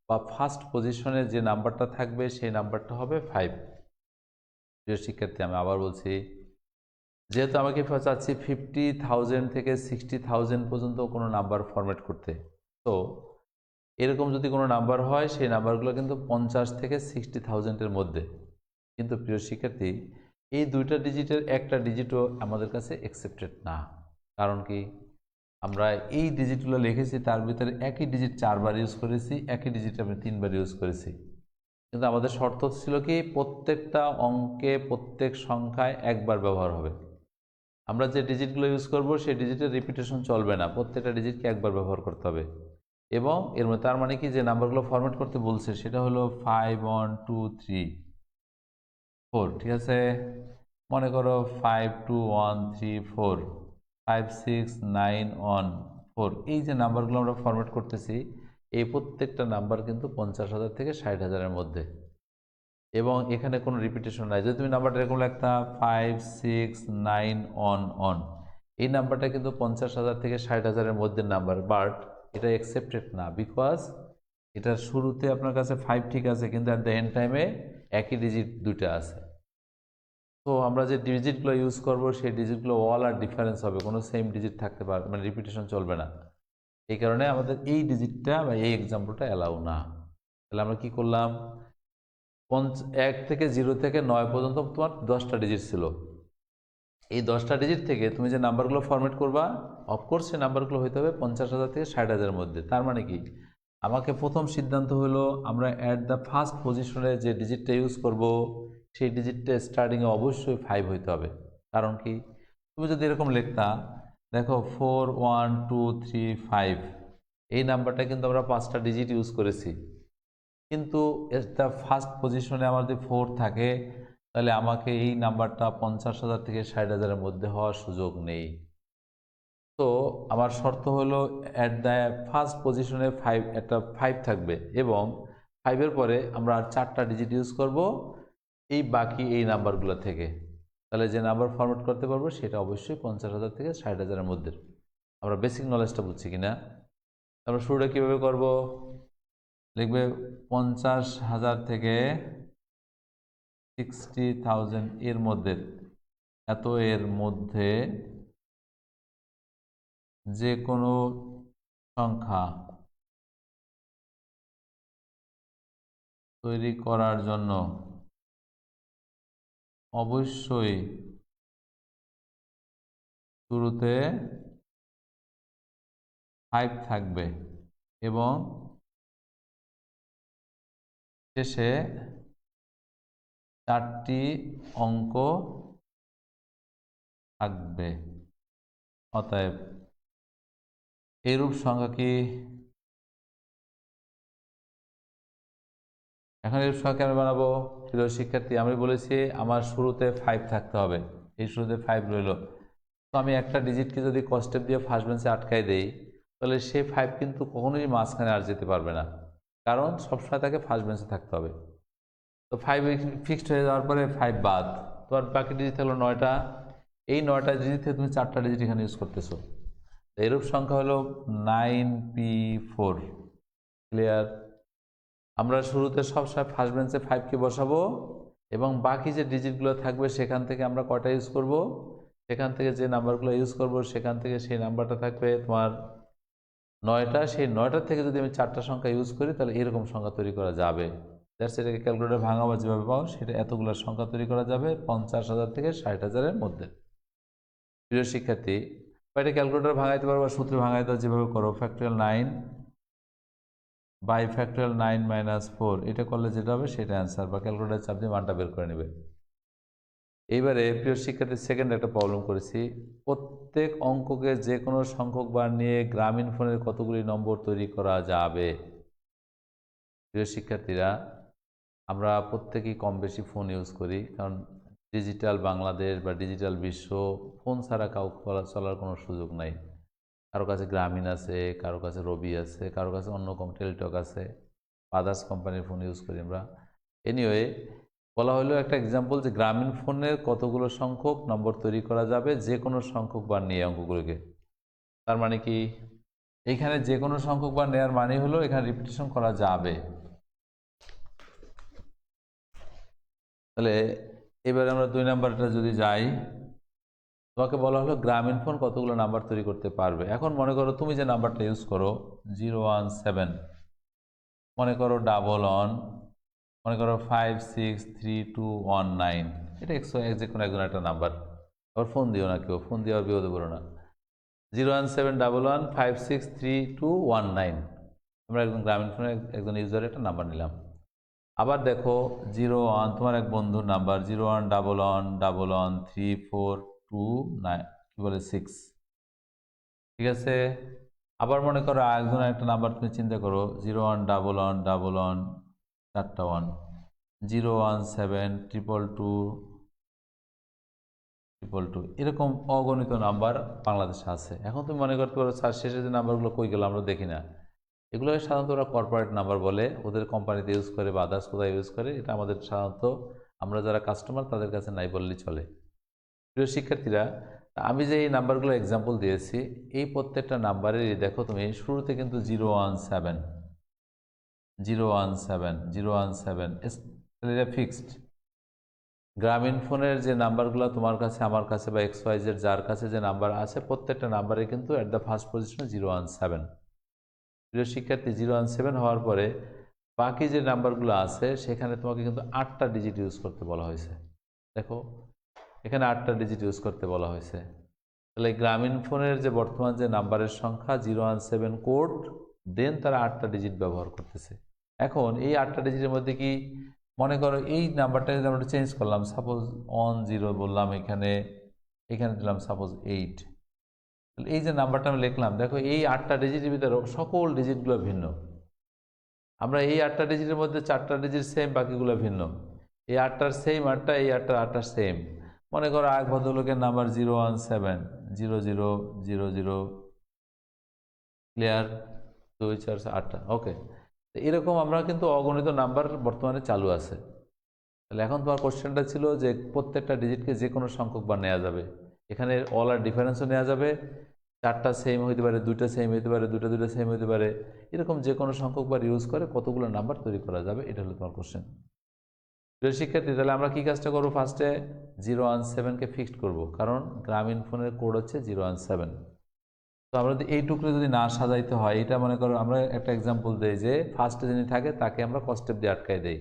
বা ফার্স্ট পজিশনে যে নাম্বারটা থাকবে সেই নাম্বারটা হবে 5। প্রিয় শিক্ষার্থী, আমি আবার বলছি, যেহেতু আমাকে চাচ্ছি 50,000 থেকে 60,000 পর্যন্ত কোনো নাম্বার ফরম্যাট করতে, তো এরকম যদি কোনো নাম্বার হয় সেই নাম্বারগুলো কিন্তু 50 থেকে 60,000-এর মধ্যে। কিন্তু প্রিয় শিক্ষার্থী, এই 2টা ডিজিটের একটা ডিজিটও আমাদের কাছে অ্যাকসেপ্টেড না। কারণ কি, আমরা এই ডিজিটগুলো লিখেছি, তার ভিতরে একই ডিজিট 4 বার ইউজ করেছি, একই ডিজিট আমি 3 বার ইউজ করেছি। কিন্তু আমাদের শর্ত ছিল কি, প্রত্যেকটা অঙ্কে প্রত্যেক সংখ্যায় একবার ব্যবহার হবে। আমরা যে ডিজিটগুলো ইউজ করব সেই ডিজিটের রিপিটেশন চলবে না, প্রত্যেকটা ডিজিটকে একবার ব্যবহার করতে হবে। এবং এর মধ্যে তার মানে কি, যে নাম্বারগুলো ফরম্যাট করতে বলছে সেটা হলো 5 1 2 3 4, ঠিক আছে। মনে করো 5 2 1 3 4 5 6 9 1 4, এই যে নাম্বারগুলো আমরা ফরম্যাট করতেছি, এই প্রত্যেকটা নাম্বার কিন্তু 50,000 থেকে 60,000-এর মধ্যে, এবং এখানে কোনো রিপিটেশন নাই। যদি তুমি নাম্বারটা এরকম লিখতা 5 6 9 1 1, এই নাম্বারটা কিন্তু 50,000 থেকে 60,000-এর মধ্যে নাম্বার, বাট এটা অ্যাকসেপ্টেড না, বিকজ এটার শুরুতে আপনার কাছে 5 ঠিক আছে, কিন্তু অ্যাট দ্য এন্ড টাইমে একই ডিজিট 2টা আছে। তো আমরা যে ডিজিটগুলো ইউজ করব সেই ডিজিটগুলো অল আর ডিফারেন্স হবে, কোনো সেম ডিজিট থাকতে পারে, মানে রিপিটেশন চলবে না। এই কারণে আমাদের এই ডিজিটটা বা এই এক্সাম্পলটা অ্যালাউ না। তাহলে আমরা কি করলাম, 1 থেকে 0 থেকে 9 পর্যন্ত তোমার 10টা ডিজিট ছিল। এই 10টা ডিজিট থেকে তুমি যে নাম্বারগুলো ফরম্যাট করবা, অফকোর্স সেই নাম্বারগুলো হইতে হবে 50,000 থেকে 60,000-এর মধ্যে। তার মানে কি, আমাকে প্রথম সিদ্ধান্ত হলো আমরা অ্যাট দ্য ফার্স্ট পজিশনে যে ডিজিটটা ইউজ করব সেই ডিজিটটা স্টার্টিংয়ে অবশ্যই 5 হইতে হবে। কারণ কি, তুমি যদি এরকম লিখতা, দেখো 4 1 2 3 5, এই নাম্বারটা কিন্তু আমরা 5টা ডিজিট ইউজ করেছি, কিন্তু এট দ্য ফার্স্ট পজিশনে আমার যদি 4 থাকে, তাহলে আমাকে এই নাম্বারটা 50,000 থেকে 60,000-এর মধ্যে হওয়ার সুযোগ নেই। তো আমার শর্ত হলো অ্যাট দ্য ফার্স্ট পজিশনে 5, একটা 5 থাকবে এবং 5-এর পরে আমরা আর 4টা ডিজিট ইউজ করব এই বাকি এই নাম্বারগুলো থেকে। তাহলে যে নাম্বার ফরম্যাট করতে পারবো সেটা অবশ্যই 50,000 থেকে 60,000-এর মধ্যে। আমরা বেসিক নলেজটা বুঝছি কিনা? আমরা শুরুটা কীভাবে করব? লিখবে 50,000 থেকে 60,000 এর মধ্যে, এত এর মধ্যে যে কোনো সংখ্যা তৈরি করার জন্য অবশ্যই শুরুতে 5 থাকবে এবং শেষে 4টি অঙ্ক থাকবে। অতএব এইরূপ সংখ্যা কি? এখন এর সংখ্যা আমি বানাবো। প্রিয় শিক্ষার্থী, আমি বলেছি আমার শুরুতে 5 থাকতে হবে, এই শুরুতে 5 রইল। তো আমি একটা ডিজিটকে যদি কস্টেপ দিয়ে ফার্স্ট বেঞ্চে আটকাই দেই, তাহলে সেই 5 কিন্তু কখনোই মাঝখানে আর যেতে পারবে না, কারণ সবসময় তাকে ফার্স্ট বেঞ্চে থাকতে হবে। তো 5 ফিক্সড হয়ে যাওয়ার পরে 5 বাদ, তোমার বাকি ডিজিট হলো 9টা। এই 9টা ডিজিট থেকে তুমি 4টা ডিজিট এখানে ইউজ করতেছো। এরূপ সংখ্যা হলো 9p4। ক্লিয়ার? আমরা শুরুতে সবসময় ফার্স্ট বেঞ্চে 5কে বসাবো এবং বাকি যে ডিজিটগুলো থাকবে সেখান থেকে আমরা কয়টা ইউজ করব, সেখান থেকে যে নাম্বারগুলো ইউজ করব সেখান থেকে সেই নাম্বারটা থাকবে তোমার 9টা। সেই 9টার থেকে যদি আমি 4টা সংখ্যা ইউজ করি, তাহলে এরকম সংখ্যা তৈরি করা যাবে। দ্যাটস, এটাকে ক্যালকুলেটর ভাঙাবা যেভাবে পাও সেটা এতগুলো সংখ্যা তৈরি করা যাবে 50,000 থেকে 60,000-এর মধ্যে। প্রিয় শিক্ষার্থী, এটা ক্যালকুলেটর ভাঙাইতে পারো বা সূত্রে ভাঙাইতে যেভাবে করো, ফ্যাক্টরিয়াল 9 বাই ফ্যাক্টরিয়াল 9 - 4, এটা করলে যেটা হবে সেটা অ্যান্সার, বা ক্যালকুলেটর চাপ দিয়ে মানটা বের করে নেবে। এইবারে প্রিয় শিক্ষার্থী, সেকেন্ড একটা প্রবলেম করেছি। প্রত্যেক অঙ্ককে যে কোনো সংখ্যক বার নিয়ে গ্রামীণ ফোনের কতগুলি নম্বর তৈরি করা যাবে? প্রিয় শিক্ষার্থীরা, আমরা প্রত্যেকেই কম বেশি ফোন ইউজ করি, কারণ ডিজিটাল বাংলাদেশ বা ডিজিটাল বিশ্ব, ফোন ছাড়া কাউ চলার কোনো সুযোগ নাই। কারো কাছে গ্রামীণ আছে, কারো কাছে রবি আছে, কারো কাছে অন্য টেলিটক আছে, আদার্স কোম্পানির ফোন ইউজ করি আমরা। এনিওয়ে, বলা হলো একটা এক্সাম্পল যে গ্রামীণ ফোনের কতগুলো সংখ্যক নম্বর তৈরি করা যাবে যে কোনো সংখ্যক বার নিয়ে অঙ্কগুলোকে। তার মানে কি, এইখানে যে কোনো সংখ্যক বার নেওয়ার মানে হলো এখানে রিপিটেশন করা যাবে। তাহলে এবারে আমরা 2 নাম্বারটা যদি যাই, তোমাকে বলা হলো গ্রামীণ ফোন কতগুলো নাম্বার তৈরি করতে পারবে। এখন মনে করো তুমি যে নাম্বারটা ইউজ করো 017, মনে করো 11, মনে করো 563219, এটা যে কোনো একজন একটা নাম্বার। আবার ফোন দিও না, কেউ ফোন দিয়ে আর বিপদে পড়ো না। 01711563219, আমরা একজন গ্রামীণ ফোনের একজন ইউজারের একটা নাম্বার নিলাম। আবার দেখো 01, তোমার এক বন্ধুর নাম্বার 0111113429, কি বলে 6, ঠিক আছে। আবার মনে করো আরেকজন একটা নাম্বার তুমি চিন্তা করো 011111 4টা 1, 0172222, এরকম অগণিত নাম্বার বাংলাদেশে আছে। এখন তুমি মনে করতে পারো স্যার শেষে যে নাম্বারগুলো কই গেল আমরা দেখি না। এগুলো সাধারণত ওরা কর্পোরেট নাম্বার বলে, ওদের কোম্পানিতে ইউজ করে বা আদার্স কোথায় ইউজ করে, এটা আমাদের সাধারণত আমরা যারা কাস্টমার তাদের কাছে নাই বললেই চলে। প্রিয় শিক্ষার্থীরা, আমি যে এই নাম্বারগুলো এক্সাম্পল দিয়েছি, এই প্রত্যেকটা নাম্বারেরই দেখো তুমি শুরুতে কিন্তু 017 এটা ফিক্সড। গ্রামীণ ফোনের যে নাম্বারগুলো তোমার কাছে, আমার কাছে বা XYZ যার কাছে যে নাম্বার আছে, প্রত্যেকটা নাম্বারে কিন্তু অ্যাট দ্য ফার্স্ট পজিশনে 017। প্রিয় শিক্ষার্থী, 017 হওয়ার পরে বাকি যে নাম্বারগুলো আছে সেখানে তোমাকে কিন্তু 8টা ডিজিট ইউজ করতে বলা হয়েছে। দেখো এখানে 8টা ডিজিট ইউজ করতে বলা হয়েছে। তাহলে গ্রামীণ ফোনের যে বর্তমান যে নাম্বারের সংখ্যা 017 কোড দেন তারা 8টা ডিজিট ব্যবহার করতেছে। এখন এই 8টা ডিজিটের মধ্যে কি মনে করো এই নাম্বারটা যদি আমরা চেঞ্জ করলাম, সাপোজ 10 বললাম, এখানে এখানে দিলাম সাপোজ 8, তাহলে এই যে নাম্বারটা আমি লিখলাম, দেখো এই 8টা ডিজিটের ভিতরে সকল ডিজিটগুলো ভিন্ন। আমরা এই 8টা ডিজিটের মধ্যে 4টা ডিজিট সেম, বাকিগুলো ভিন্ন। এই 8টার সেম 8টা, এই 8টার সেম। মনে করো এক ভদ্রলোকের নাম্বার 0170000, ক্লিয়ার? 2 4 8টা, ওকে। এরকম আমরা কিন্তু অগণিত নাম্বার বর্তমানে চালু আছে। তাহলে এখন তোমার কোশ্চেনটা ছিল যে প্রত্যেকটা ডিজিটকে যে কোনো সংখ্যক বার নেওয়া যাবে, এখানে অল আর ডিফারেন্সও নেওয়া যাবে, 4টা সেম হইতে পারে, 2টা সেম হইতে পারে, 2টা সেম হইতে পারে, এরকম যে কোনো সংখ্যক বার ইউজ করে কতগুলো নাম্বার তৈরি করা যাবে, এটা হলো তোমার কোশ্চেন। প্রিয় শিক্ষার্থী, তাহলে আমরা কি কাজটা করবো? ফার্স্টে 017কে ফিক্সড করব, কারণ গ্রামীণ ফোনের কোড হচ্ছে 017। তো আমরা যদি এই টুকরো যদি না সাজাইতে হয়, এটা মনে করো আমরা একটা এক্সাম্পল দিই যে ফার্স্টে যিনি থাকে তাকে আমরা কস্টেপ দিয়ে আটকাই দেই।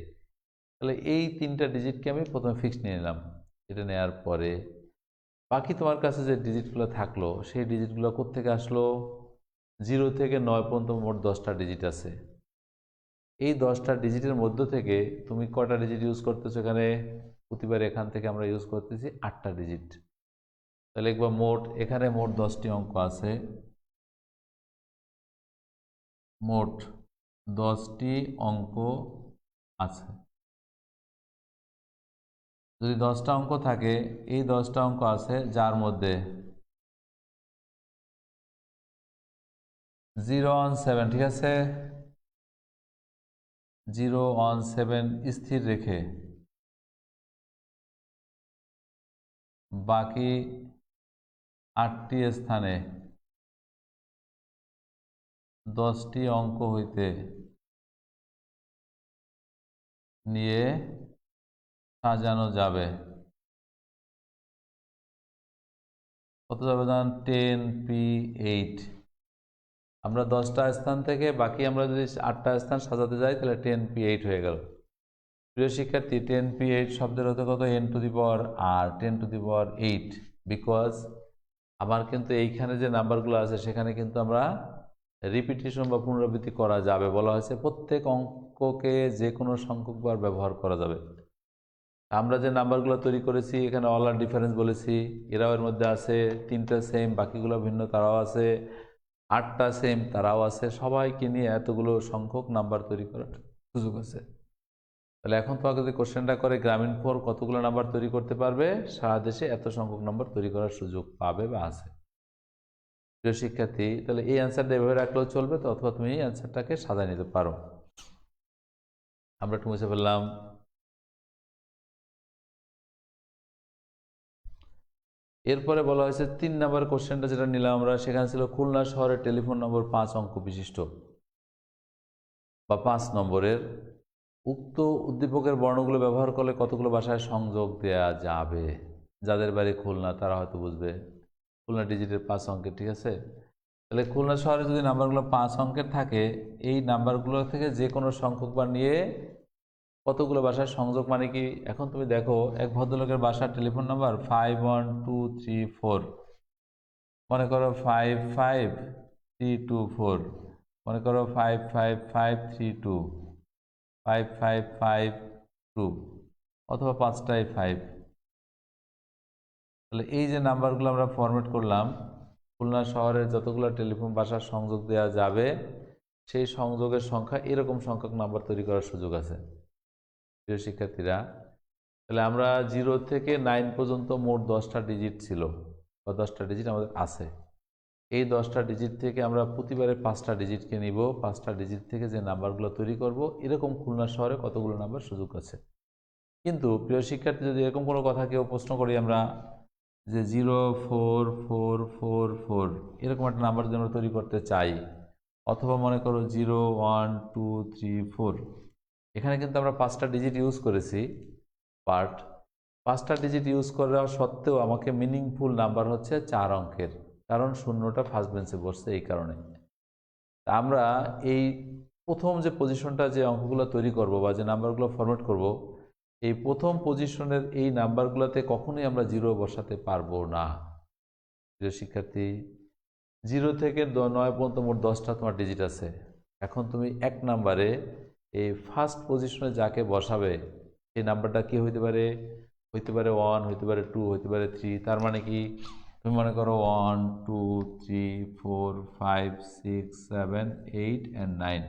তাহলে এই 3টা ডিজিটকে আমি প্রথমে ফিক্সড নিয়ে নিলাম। এটা নেওয়ার পরে বাকি তোমার কাছে যে ডিজিটগুলো থাকলো, সেই ডিজিটগুলো কোত্থেকে আসলো? 0 থেকে 9 পর্যন্ত মোট 10টা ডিজিট আছে। এই 10টা ডিজিটের মধ্য থেকে তুমি কয়টা ডিজিট ইউজ করতেছো? এখানে প্রতিবার এখান থেকে আমরা ইউজ করতেছি 8টা ডিজিট। তাহলে একবার মোট এখানে মোট 10টি অঙ্ক আছে, মোট 10টি অঙ্ক আছে। যদি 10টা অঙ্ক থাকে, এই 10টা অঙ্ক আছে যার মধ্যে 017, ঠিক আছে, 017 স্থির রেখে বাকি 8টি স্থানে 10টি অঙ্ক হইতে নিয়ে সাজানো যাবে। কত যাবে? 10p8। আমরা 10টা স্থান থেকে বাকি আমরা যদি 8টা স্থান সাজাতে যাই, তাহলে 10p8 হয়ে গেল। প্রিয় শিক্ষার্থী, 10p8 শব্দের অর্থ কত? n to the power R 10 to the power 8। Because আমার কিন্তু এইখানে যে নাম্বারগুলো আছে সেখানে কিন্তু আমরা রিপিটেশন বা পুনরাবৃত্তি করা যাবে। বলা হয়েছে প্রত্যেক অঙ্ককে যে কোনো সংখ্যক বার ব্যবহার করা যাবে। আমরা যে নাম্বারগুলো তৈরি করেছি এখানে অল আর ডিফারেন্স বলেছি, এরাও এর মধ্যে আছে। 3টা সেম, বাকিগুলো ভিন্ন, তারাও আছে। 8টা সেম, তারাও আছে। সবাইকে নিয়ে এতগুলো সংখ্যক নাম্বার তৈরি করার সুযোগ আছে। তাহলে এখন তোমাকে যদি কোশ্চেনটা করে গ্রামীণ ফোন কতগুলো নাম্বার তৈরি করতে পারবে, সারা দেশে এত সংখ্যক নাম্বার তৈরি করার সুযোগ পাবে বা আছে। প্রিয় শিক্ষার্থী, তাহলে এই অ্যান্সারটা এভাবে রাখলেও চলবে, তো অথবা তুমি এই অ্যান্সারটাকে সাজায় নিতে পারো। আমরা একটু মুছে ফেললাম। এরপরে বলা হয়েছে 3 নম্বর কোশ্চেনটা যেটা নিলাম আমরা, সেখানে ছিল খুলনা শহরের টেলিফোন নম্বর 5 অঙ্ক বিশিষ্ট বা 5 নম্বরের উক্ত উদ্দীপকের বর্ণগুলো ব্যবহার করলে কতগুলো ভাষায় সংযোগ দেয়া যাবে। যাদের বাড়ি খুলনা তারা হয়তো বুঝবে। খুলনা ডিজিটের 5 অঙ্কের, ঠিক আছে। তাহলে খুলনা শহরে যদি নাম্বারগুলো 5 অঙ্কের থাকে, এই নাম্বারগুলো থেকে যে কোনো সংখ্যক বার নিয়ে কতগুলো বাসার সংযোগ মানে কি? এখন তুমি দেখো, এক ভদ্রলোকের বাসার টেলিফোন নাম্বার 51234, মনে করো 55324, মনে করো 55532, 5552, অথবা 5টাই 5। তাহলে এই যে নাম্বারগুলো আমরা ফরম্যাট করলাম, খুলনা শহরের যতগুলো টেলিফোন বাসার সংযোগ দেওয়া যাবে সেই সংযোগের সংখ্যা, এরকম সংখ্যক নাম্বার তৈরি করার সুযোগ আছে। প্রিয় শিক্ষার্থীরা, তাহলে আমরা 0 থেকে 9 পর্যন্ত মোট 10টা ডিজিট ছিল বা 10টা ডিজিট আমাদের আছে। এই 10টা ডিজিট থেকে আমরা প্রতিবারে 5টা ডিজিটকে নিব। 5টা ডিজিট থেকে যে নাম্বারগুলো তৈরি করব, এরকম খুলনা শহরে কতগুলো নাম্বার সুযোগ আছে। কিন্তু প্রিয় শিক্ষার্থী, যদি এরকম কোনো কথা কেউ প্রশ্ন করি আমরা যে 04444, এরকম একটা নাম্বার যদি আমরা তৈরি করতে চাই, অথবা মনে করো 01234, এখানে কিন্তু আমরা 5টা ডিজিট ইউজ করেছি, বাট 5টা ডিজিট ইউজ করা সত্ত্বেও আমাকে মিনিংফুল নাম্বার হচ্ছে 4 অঙ্কের, কারণ শূন্যটা ফার্স্ট বেঞ্চে বসছে এই কারণে। আমরা এই প্রথম যে পজিশনটা, যে অঙ্কগুলো তৈরি করব বা যে নাম্বারগুলো ফরম্যাট করব, এই প্রথম পজিশনের এই নাম্বারগুলোতে কখনোই আমরা 0 বসাতে পারবো না। প্রিয় শিক্ষার্থী, 0 থেকে 9 পর্যন্ত মোট 10টা তোমার ডিজিট আছে। এখন তুমি 1 নাম্বারে এই ফার্স্ট পজিশনে যাকে বসাবে সেই নাম্বারটা কি হইতে পারে? হইতে পারে 1, হইতে পারে 2, হইতে পারে 3। তার মানে কি, তুমি মনে করো 1 2 3 4 5 6 7 8 and 9,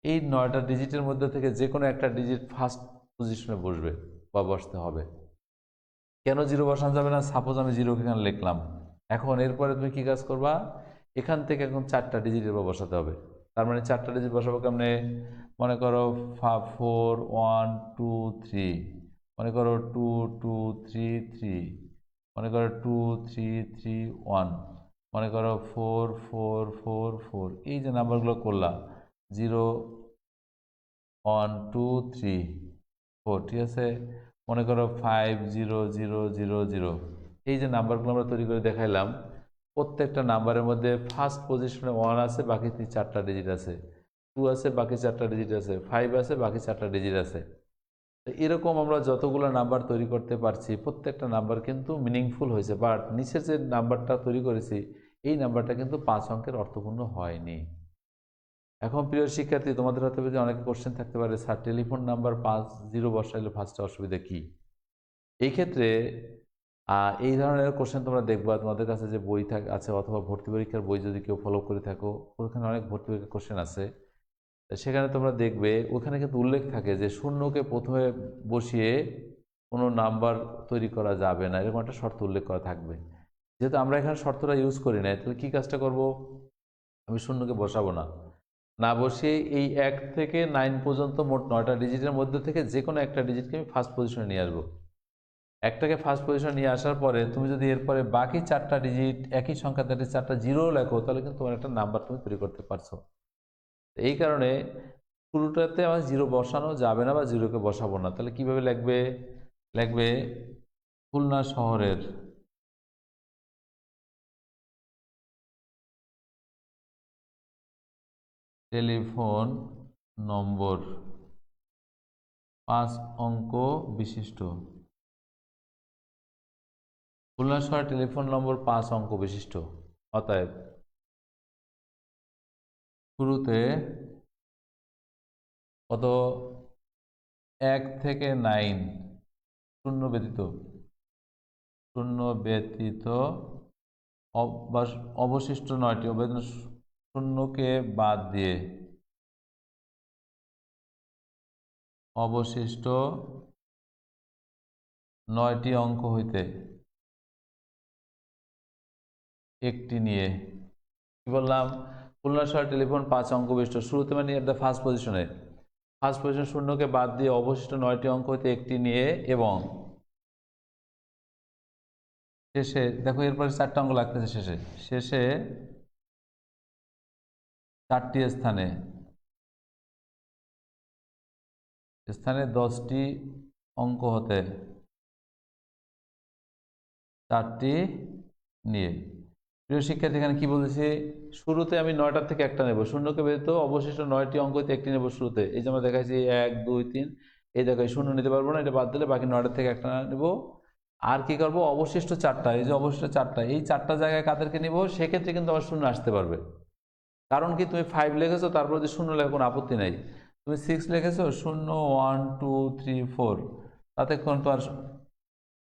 এই 9টা ডিজিটের মধ্যে থেকে যে কোনো একটা ডিজিট ফার্স্ট পজিশনে বসবে বা বসতে হবে। কেন জিরো বসানো যাবে না? সাপোজ আমি জিরো এখানে লিখলাম। এখন এরপরে তুমি কি কাজ করবা? এখান থেকে এখন 4টা ডিজিট এবার বসাতে হবে। তার মানে 4টা ডিজিট বসাবো কেমনে? মনে করো 4 1 2 3, মনে করো 2 2 3 3, মনে করো 2 3 3 1, মনে করো 4 4 4 4। এই যে নাম্বারগুলো করলাম 0 1 2 3 4, ঠিক আছে? মনে করো 5 0 0 0 0। এই যে নাম্বারগুলো আমরা তৈরি করে দেখাইলাম, প্রত্যেকটা নাম্বারের মধ্যে ফার্স্ট পজিশনে 1 আছে, বাকি 4টা ডিজিট আছে, 2 আছে, বাকি 4টা ডিজিট আছে, 5 আছে, বাকি 4টা ডিজিট আছে। তো এরকম আমরা যতগুলো নাম্বার তৈরি করতে পারছি প্রত্যেকটা নাম্বার কিন্তু মিনিংফুল হয়েছে, বাট নিচের যে নাম্বারটা তৈরি করেছি এই নাম্বারটা কিন্তু 5 অঙ্কের অর্থপূর্ণ হয়নি। এখন প্রিয় শিক্ষার্থী, তোমাদের হয়তো অনেক কোশ্চেন থাকতে পারে, স্যার টেলিফোন নাম্বার 50 বসাইলে ফার্স্টে অসুবিধা কি? এই ক্ষেত্রে এই ধরনের কোশ্চেন তোমরা দেখবা, তোমাদের কাছে যে বই আছে অথবা ভর্তি পরীক্ষার বই যদি কেউ ফলো করে থাকো, ওখানে অনেক ভর্তি পরীক্ষার কোশ্চেন আছে। সেখানে তোমরা দেখবে ওখানে কিন্তু উল্লেখ থাকে যে শূন্যকে প্রথমে বসিয়ে কোনো নাম্বার তৈরি করা যাবে না, এরকম একটা শর্ত উল্লেখ করা থাকবে। যেহেতু আমরা এখানে শর্তটা ইউজ করি না, তাহলে কী কাজটা করব? আমি শূন্যকে বসাবো না, না বসিয়ে এই 1 থেকে 9 পর্যন্ত মোট 9টা ডিজিটের মধ্যে থেকে যে কোনো একটা ডিজিটকে আমি ফার্স্ট পজিশনে নিয়ে আসবো। একটাকে ফার্স্ট পজিশনে নিয়ে আসার পরে তুমি যদি এরপরে বাকি 4টা ডিজিট একই সংখ্যা থেকে 4টা জিরো লেখো, তাহলে কিন্তু তোমার একটা নাম্বার তুমি তৈরি করতে পারছো। এই কারণে শুরুটাতে আমার জিরো বসানো যাবে না বা জিরোকে বসাবো না। তাহলে কিভাবে লিখবে? লিখবে খুলনা শহরের টেলিফোন নম্বর 5 অঙ্ক বিশিষ্ট। খুলনা শহরের টেলিফোন নম্বর 5 অঙ্ক বিশিষ্ট। অতএব শুরুতে কত? 1 থেকে 9 শূন্য ব্যতীত, শূন্য ব্যতীত অবশিষ্ট 9টি, শূন্যকে বাদ দিয়ে অবশিষ্ট 9টি অঙ্ক হইতে একটি নিয়ে, কি বললাম? খুলনা শহরের টেলিফোন 5 অঙ্ক বিশিষ্ট, শুরুতে মানে এট দ্য ফার্স্ট পজিশনে, ফার্স্ট পজিশন শূন্যকে বাদ দিয়ে অবশিষ্ট 9টি অঙ্ক হইতে একটি নিয়ে, এবং শেষে দেখো এরপরে 4টা অঙ্ক লাগতেছে, শেষে শেষে 4টি স্থানে স্থানে 10টি অঙ্ক হতে 4টি নিয়ে। প্রিয় শিক্ষার্থী, এখানে কি বলেছি? শুরুতে আমি 9টার থেকে একটা নেব, শূন্যকে ব্যতীত অবশিষ্ট 9টি অঙ্ক হইতে একটি নেব শুরুতে। এই যে আমরা দেখাইছি 1 2 3, এই দেখাই শূন্য নিতে পারবো না, এটা বাদ দিলে বাকি 9টার থেকে একটা নেব। আর কি করব? অবশিষ্ট 4টা, এই যে অবশিষ্ট 4টা, এই 4টা জায়গায় কাদেরকে নিব? সেক্ষেত্রে কিন্তু আবার শূন্য আসতে পারবে। কারণ কি, তুমি 5 লিখেছো, তারপর যদি শূন্য লেখো কোনো আপত্তি নাই। তুমি 6 লিখেছো, 0 1 2 3 4, তাতে কোন তো আর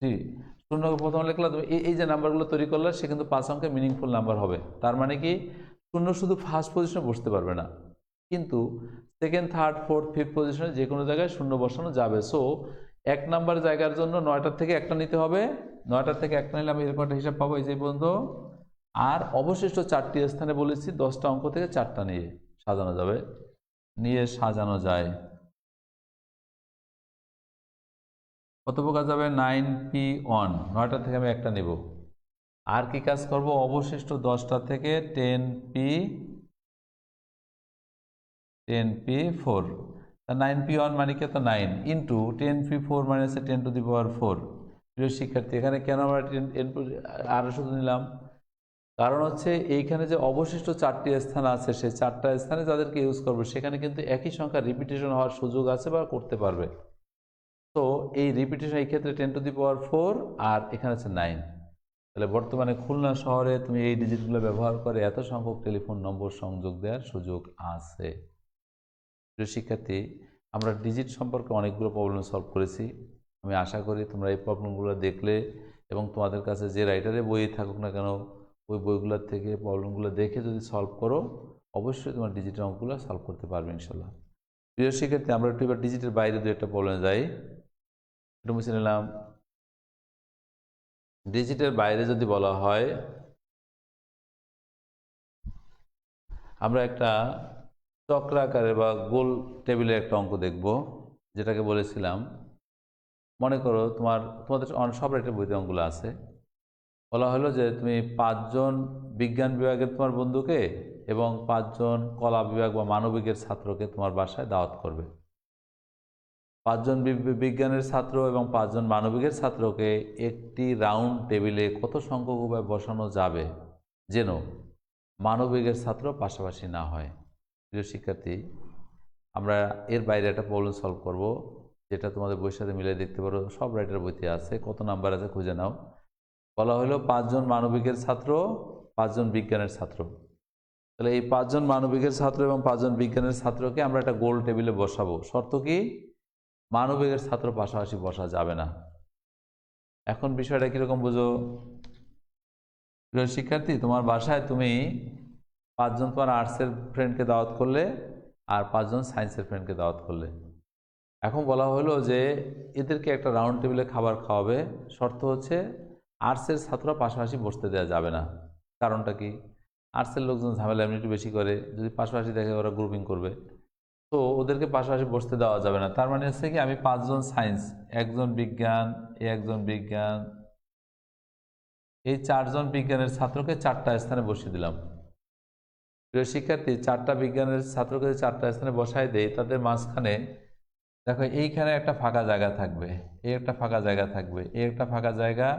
3, শূন্যকে প্রথমে লিখলে তুমি এই যে নাম্বারগুলো তৈরি করলে সে কিন্তু 5 অঙ্কের মিনিংফুল নাম্বার হবে। তার মানে কি, শূন্য শুধু ফার্স্ট পজিশনে বসতে পারবে না, কিন্তু সেকেন্ড থার্ড ফোর্থ ফিফথ পজিশনে যে কোনো জায়গায় শূন্য বসানো যাবে। সো 1 নাম্বার জায়গার জন্য 9টার থেকে একটা নিতে হবে, 9টার থেকে একটা নিলে আমি এরকম একটা হিসাব পাবো এই যে পর্যন্ত। আর অবশিষ্ট 4টি স্থানে বলেছি 10টা অঙ্ক থেকে 4টা নিয়ে সাজানো যাবে, নিয়ে সাজানো যায়। কত প্রকার যাবে? 9p1, 9টা থেকে আমি একটা নেব। আর কি কাজ করব? অবশিষ্ট 10টা থেকে 10p4, 9p1 মানে কি? তো 9 ইন্টু 10p4 মানে হচ্ছে 10⁴। প্রিয় শিক্ষার্থী, এখানে কেন আমরা 10 আর শুধু নিলাম? কারণ হচ্ছে এইখানে যে অবশিষ্ট 4টি স্থান আছে, সেই 4টা স্থানে যাদেরকে ইউজ করবে সেখানে কিন্তু একই সংখ্যা রিপিটেশন হওয়ার সুযোগ আছে বা করতে পারবে। তো এই রিপিটেশন এই ক্ষেত্রে 10⁴, আর এখানে আছে 9। তাহলে বর্তমানে খুলনা শহরে তুমি এই ডিজিটগুলো ব্যবহার করে এত সংখ্যক টেলিফোন নম্বর সংযোগ দেওয়ার সুযোগ আছে। প্রিয় শিক্ষার্থী, আমরা ডিজিট সম্পর্কে অনেকগুলো প্রবলেম সলভ করেছি। আমি আশা করি তোমরা এই প্রবলেমগুলো দেখলে এবং তোমাদের কাছে যে রাইটারে বই থাকুক না কেন, ওই বইগুলোর থেকে প্রবলেমগুলো দেখে যদি সলভ করো, অবশ্যই তোমার ডিজিটের অঙ্কগুলো সলভ করতে পারবে ইনশাল্লাহ। প্রিয় শিক্ষার্থী, আমরা একটু এবার ডিজিটের বাইরে দু একটা প্রবলেম যাই। একটু মুছে নিলাম। ডিজিটের বাইরে যদি বলা হয়, আমরা একটা চক্রাকারে বা গোল টেবিলের একটা অঙ্ক দেখব, যেটাকে বলেছিলাম। মনে করো তোমাদের সব রাইটের বইতে অঙ্কগুলো আছে। বলা হলো যে তুমি 5 জন বিজ্ঞান বিভাগের তোমার বন্ধুকে এবং 5 জন কলা বিভাগ বা মানবিকের ছাত্রকে তোমার বাসায় দাওয়াত করবে। 5 জন বিজ্ঞানের ছাত্র এবং 5 জন মানবিকের ছাত্রকে একটি রাউন্ড টেবিলে কত সংখ্যক উপায় বসানো যাবে যেন মানবিকের ছাত্র পাশাপাশি না হয়? প্রিয় শিক্ষার্থী, আমরা এর বাইরে একটা প্রবলেম সলভ করব, যেটা তোমাদের বইয়ের সাথে মিলে দেখতে পারো, সব রাইটার বইতে আছে, কত নাম্বার আছে খুঁজে নাও। বলা হলো 5 জন মানবিকের ছাত্র, 5 জন বিজ্ঞানের ছাত্র। তাহলে এই 5 জন মানবিকের ছাত্র এবং 5 জন বিজ্ঞানের ছাত্রকে আমরা একটা গোল টেবিলে বসাবো। শর্ত কি? মানবিকের ছাত্র পাশাপাশি বসা যাবে না। এখন বিষয়টা কিরকম বুঝো? প্রিয় শিক্ষার্থী, তোমার বাসায় তুমি 5 জন তোমার আর্টসের ফ্রেন্ডকে দাওয়াত করলে আর 5 জন সায়েন্সের ফ্রেন্ডকে দাওয়াত করলে। এখন বলা হলো যে এদেরকে একটা রাউন্ড টেবিলে খাবার খাওয়াবে। শর্ত হচ্ছে আর্টসের ছাত্ররা পাশাপাশি বসতে দেওয়া যাবে না। কারণটা কি? আর্টসের লোকজন ঝামেলা এমনি একটু বেশি করে, যদি পাশাপাশি দেখে ওরা গ্রুপিং করবে, তো ওদেরকে পাশাপাশি বসতে দেওয়া যাবে না। তার মানে হচ্ছে কি, আমি 5 জন সায়েন্স, একজন বিজ্ঞান, একজন বিজ্ঞান, এই 4 জন বিজ্ঞানের ছাত্রকে 4টা স্থানে বসিয়ে দিলাম। প্রিয় শিক্ষার্থী, 4টা বিজ্ঞানের ছাত্রকে 4টা স্থানে বসাই দেই, তাদের মাঝখানে দেখো এইখানে একটা ফাঁকা জায়গা থাকবে, এই একটা ফাঁকা জায়গা থাকবে, এই একটা ফাঁকা জায়গা,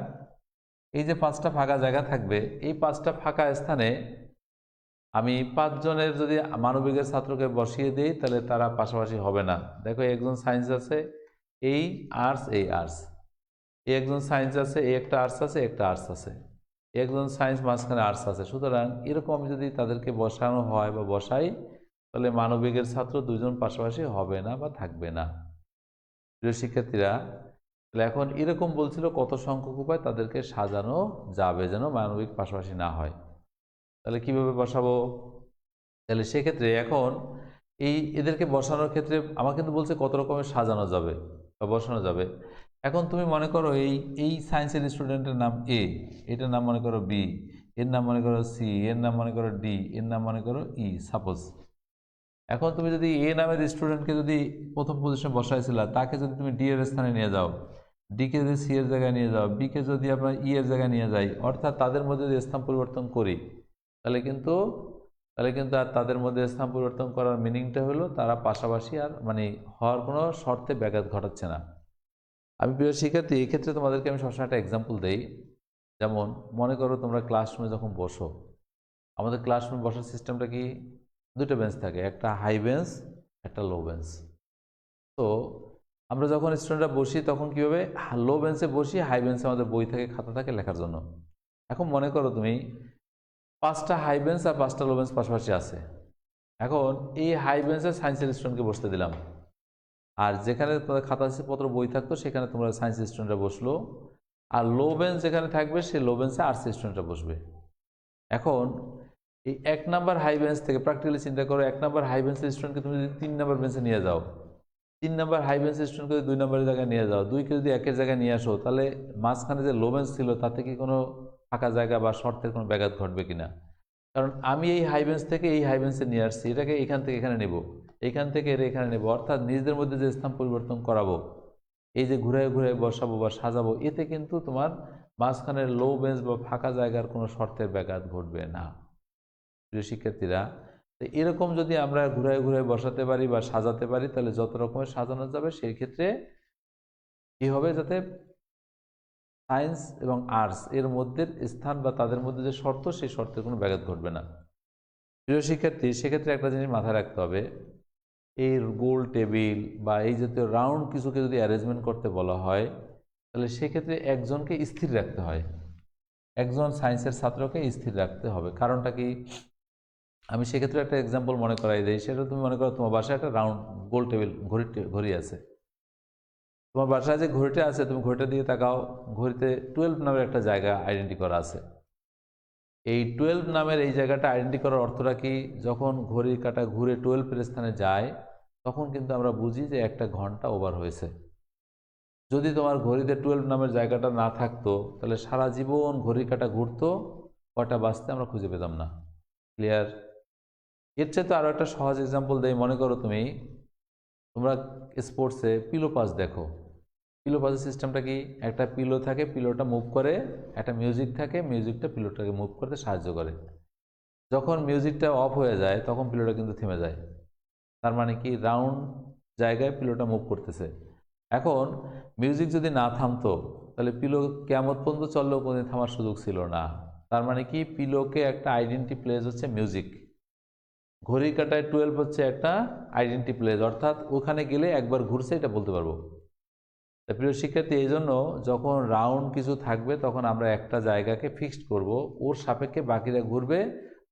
এই যে 5টা ফাঁকা জায়গা থাকবে, এই 5টা ফাঁকা স্থানে আমি 5 জনের যদি মানবিকের ছাত্রকে বসিয়ে দিই, তাহলে তারা পাশাপাশি হবে না। দেখো একজন সায়েন্স আছে, এই আর্টস, এই আর্টস, এই একজন সায়েন্স আছে, এই একটা আর্টস আছে, একটা আর্টস আছে, একজন সায়েন্স, মাঝখানে আর্টস আছে। সুতরাং এরকম আমি যদি তাদেরকে বসানো হয় বা বসাই, তাহলে মানবিকের ছাত্র 2 জন পাশাপাশি হবে না বা থাকবে না। প্রিয় শিক্ষার্থীরা, তাহলে এখন এরকম বলছিল কত সংখ্যক উপায় তাদেরকে সাজানো যাবে যেন মানবিক পাশাপাশি না হয়। তাহলে কিভাবে বসাবো? তাহলে সেক্ষেত্রে এখন এদেরকে বসানোর ক্ষেত্রে আমার কিন্তু বলছে কত রকমের সাজানো যাবে বা বসানো যাবে। এখন তুমি মনে করো এই সায়েন্সের স্টুডেন্টের নাম এ, এটার নাম মনে করো বি, এর নাম মনে করো সি, এর নাম মনে করো ডি, এর নাম মনে করো ই, সাপোজ। এখন তুমি যদি এ নামের স্টুডেন্টকে যদি প্রথম পজিশনে বসাইছিল, তাকে যদি তুমি ডি এর স্থানে নিয়ে যাও, ডিকে যদি সি এর জায়গায় নিয়ে যাও, বিকে যদি আপনার ই এর জায়গায় নিয়ে যাই, অর্থাৎ তাদের মধ্যে যদি স্থান পরিবর্তন করি, তাহলে কিন্তু আর তাদের মধ্যে স্থান পরিবর্তন করার মিনিংটা হলো তারা পাশাপাশি আর মানে হওয়ার কোনো শর্তে ব্যাঘাত ঘটাচ্ছে না। আমি প্রিয় শিক্ষার্থী, এই ক্ষেত্রে তোমাদেরকে আমি সবসময় একটা এক্সাম্পল দেই। যেমন মনে করো তোমরা ক্লাসরুমে যখন বসো, আমাদের ক্লাসরুমে বসার সিস্টেমটা কি? 2টা বেঞ্চ থাকে, একটা হাই বেঞ্চ, একটা লো বেঞ্চ। তো আমরা যখন স্টুডেন্টরা বসি তখন কীভাবে লো বেঞ্চে বসি, হাই বেঞ্চে আমাদের বই থাকে, খাতা থাকে লেখার জন্য। এখন মনে করো তুমি 5টা হাই বেঞ্চ আর 5টা লো বেঞ্চ পাশাপাশি আছে। এখন এই হাই বেঞ্চে সায়েন্সের স্টুডেন্টকে বসতে দিলাম, আর যেখানে তোমাদের খাতা পত্র বই থাকতো সেখানে তোমরা সায়েন্স স্টুডেন্টরা বসলো, আর লো বেঞ্চ যেখানে থাকবে সেই লো বেঞ্চে আর্টস স্টুডেন্টরা বসবে। এখন এই 1 নাম্বার হাই বেঞ্চ থেকে প্র্যাকটিক্যালি চিন্তা করো, 1 নাম্বার হাই বেঞ্চের স্টুডেন্টকে তুমি যদি 3 নাম্বার বেঞ্চে নিয়ে যাও, 3 নাম্বার হাই বেঞ্চের স্টুডেন্টকে যদি 2 নাম্বারের জায়গায় নিয়ে যাও, 2কে যদি 1-এর জায়গায় নিয়ে আসো, তাহলে মাঝখানে যে লো বেঞ্চ ছিল তাতে কি কোনো ফাঁকা জায়গা বা শর্তের কোনো ব্যাঘাত ঘটবে কিনা? কারণ আমি এই হাই বেঞ্চ থেকে এই হাই বেঞ্চে নিয়ে আসছি, এটাকে এখান থেকে এখানে নেব, এখান থেকে এর এখানে নেব, অর্থাৎ নিজেদের মধ্যে যে স্থান পরিবর্তন করাবো, এই যে ঘুরে ঘুরে বসাবো বা সাজাবো, এতে কিন্তু তোমার মাঝখানের লো বেঞ্চ বা ফাঁকা জায়গার কোনো শর্তের ব্যাঘাত ঘটবে না। প্রিয় শিক্ষার্থীরা, তো এরকম যদি আমরা ঘুরে ঘুরে বসাতে পারি বা সাজাতে পারি, তাহলে যত রকমের সাজানো যাবে সেই ক্ষেত্রে কি হবে, যাতে সায়েন্স এবং আর্টস এর মধ্যে স্থান বা তাদের মধ্যে যে শর্ত, সেই শর্তের কোনো ব্যাঘাত ঘটবে না। প্রিয় শিক্ষার্থী, সেক্ষেত্রে একটা জিনিস মাথায় রাখতে হবে, এই গোল টেবিল বা এই জাতীয় রাউন্ড কিছুকে যদি অ্যারেঞ্জমেন্ট করতে বলা হয়, তাহলে সেক্ষেত্রে একজনকে স্থির রাখতে হয়। একজন সায়েন্সের ছাত্রকে স্থির রাখতে হবে। কারণটা কি? আমি সেক্ষেত্রে একটা এক্সাম্পল মনে করাই দিই। সেটা তুমি মনে করো তোমার বাসায় একটা রাউন্ড গোল টেবিল ঘড়ি আছে। তোমার বাসায় যে ঘড়িটা আছে, তুমি ঘড়িটা দিয়ে তাকাও, ঘড়িতে 12 নামের একটা জায়গা আইডেন্টি করা আছে। এই 12 নামের এই জায়গাটা আইডেন্টি করার অর্থটা কি? যখন ঘড়ির কাঁটা ঘুরে 12 এর স্থানে যায়, তখন কিন্তু আমরা বুঝি যে একটা ঘন্টা ওভার হয়েছে। যদি তোমার ঘড়িতে 12 নামের জায়গাটা না থাকতো, তাহলে সারা জীবন ঘড়ির কাঁটা ঘুরতো, কটা বাজতে আমরা খুঁজে পেতাম না। ক্লিয়ার? এর চেয়ে তো আরও একটা সহজ এক্সাম্পল দেই। মনে করো তোমরা স্পোর্টসে পিলো পাস দেখো। পিলো পাসের সিস্টেমটা কি? একটা পিলো থাকে, পিলোটা মুভ করে, একটা মিউজিক থাকে, মিউজিকটা পিলোটাকে মুভ করতে সাহায্য করে। যখন মিউজিকটা অফ হয়ে যায় তখন পিলোটা কিন্তু থেমে যায়। তার মানে কি? রাউন্ড জায়গায় পিলোটা মুভ করতেছে। এখন মিউজিক যদি না থামতো, তাহলে পিলো কেমন পর্যন্ত চললেও কোনোদিন থামার সুযোগ ছিল না। তার মানে কি? পিলোকে একটা আইডেন্টি প্লেস হচ্ছে মিউজিক। ঘড়ির কাঁটায় 12 হচ্ছে একটা আইডেন্টি প্লেস, অর্থাৎ ওখানে গেলে একবার ঘুরছে এটা বলতে পারবো। তা প্রিয় শিক্ষার্থী, এই জন্য যখন রাউন্ড কিছু থাকবে তখন আমরা একটা জায়গাকে ফিক্সড করব, ওর সাপেক্ষে বাকিরা ঘুরবে,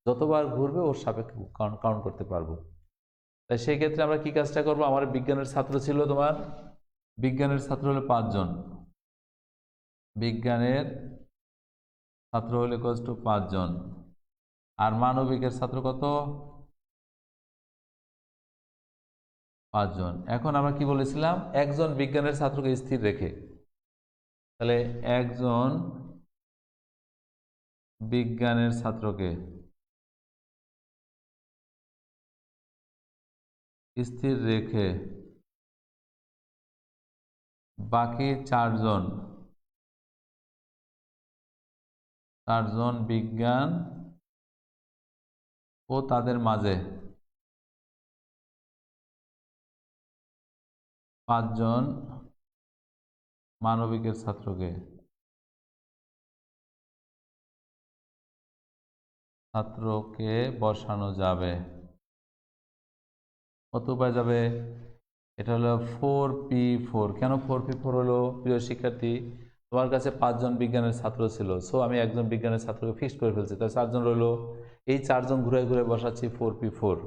যতবার ঘুরবে ওর সাপেক্ষে কাউন্ট করতে পারবো। তাই সেই ক্ষেত্রে আমরা কি কাজটা করব? আমার বিজ্ঞানের ছাত্র ছিল, তোমার বিজ্ঞানের ছাত্র হলো 5 জন। বিজ্ঞানের ছাত্র হলে কষ্ট 5 জন। আর মানবিকের ছাত্র কত? 5 জন। এখন আমরা কি বলেছিলাম? একজন বিজ্ঞানের ছাত্রকে স্থির রেখে, তাহলে একজন বিজ্ঞানের ছাত্রকে স্থির রেখে বাকি 4জন বিজ্ঞান ও তাদের মাঝে 5 জন মানবিকের ছাত্রকে বসানো যাবে। কত উপায় যাবে? এটা হলো 4P4। কেন 4P4 হলো? প্রিয় শিক্ষার্থী, তোমার কাছে 5 জন বিজ্ঞানের ছাত্র ছিল, সো আমি একজন বিজ্ঞানের ছাত্রকে ফিক্সড করে ফেলছি, তাই 4 জন রইলো। এই 4 জন ঘুরে ঘুরে বসাচ্ছি 4P4।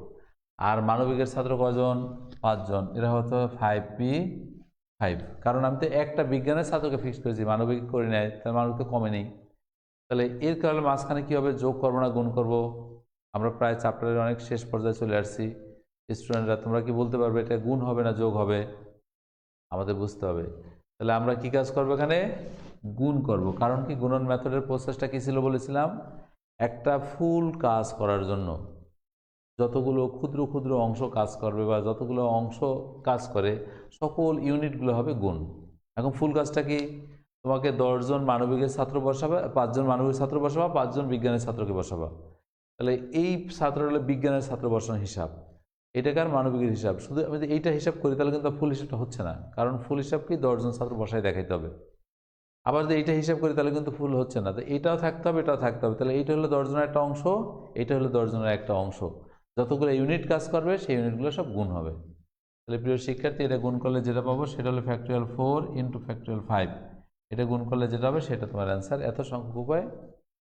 আর মানবিকের ছাত্র কজন? 5 জন। এরা হতো 5P5। কারণ আমি তো একটা বিজ্ঞানের ছাত্রকে ফিক্সড করেছি, মানবিক করি নাই, তার মানবিক তো কমে নেই। তাহলে এর কারণে মাঝখানে কী হবে? যোগ করবো না গুণ করব? আমরা প্রায় চ্যাপ্টারের অনেক শেষ পর্যায়ে চলে আসছি। স্টুডেন্টরা তোমরা কি বলতে পারবে এটা গুণ হবে না যোগ হবে? আমাদের বুঝতে হবে। তাহলে আমরা কি কাজ করবো? এখানে গুণ করব। কারণ কি? গুণন মেথডের প্রসেসটা কী ছিল বলেছিলাম? একটা ফুল কাজ করার জন্য যতগুলো ক্ষুদ্র ক্ষুদ্র অংশ কাজ করবে বা যতগুলো অংশ কাজ করে সকল ইউনিটগুলো হবে গুণ। এখন ফুল কাজটা কি? তোমাকে 10 জন মানবিকের ছাত্র বসাবে, 5 জন মানবিক ছাত্র বসাবা, 5 জন বিজ্ঞানের ছাত্রকে বসাবা। তাহলে এই ছাত্র হলো বিজ্ঞানের ছাত্র বসানোর হিসাব, এটাকার মানবিকের হিসাব। শুধু আমি যদি এইটা হিসাব করি তাহলে কিন্তু ফুল হিসাবটা হচ্ছে না, কারণ ফুল হিসাব কি? 10 জন ছাত্র বসায় দেখাইতে হবে। আবার যদি এইটা হিসাব করি তাহলে কিন্তু ফুল হচ্ছে না, তো এটাও থাকতে হবে, এটাও থাকতে হবে। তাহলে এইটা হলো 10 জনের একটা অংশ, এটা হলো 10 জনের একটা অংশ। যতগুলো ইউনিট কাজ করবে সেই ইউনিটগুলো সব গুণ হবে। তাহলে প্রিয় শিক্ষার্থী, এটা গুণ করলে যেটা পাবো সেটা হলো ফ্যাক্টরিয়াল 4 ইন্টু ফ্যাক্টরিয়াল 5। এটা গুণ করলে যেটা হবে সেটা তোমার অ্যান্সার। এত সংখ্যক উপায়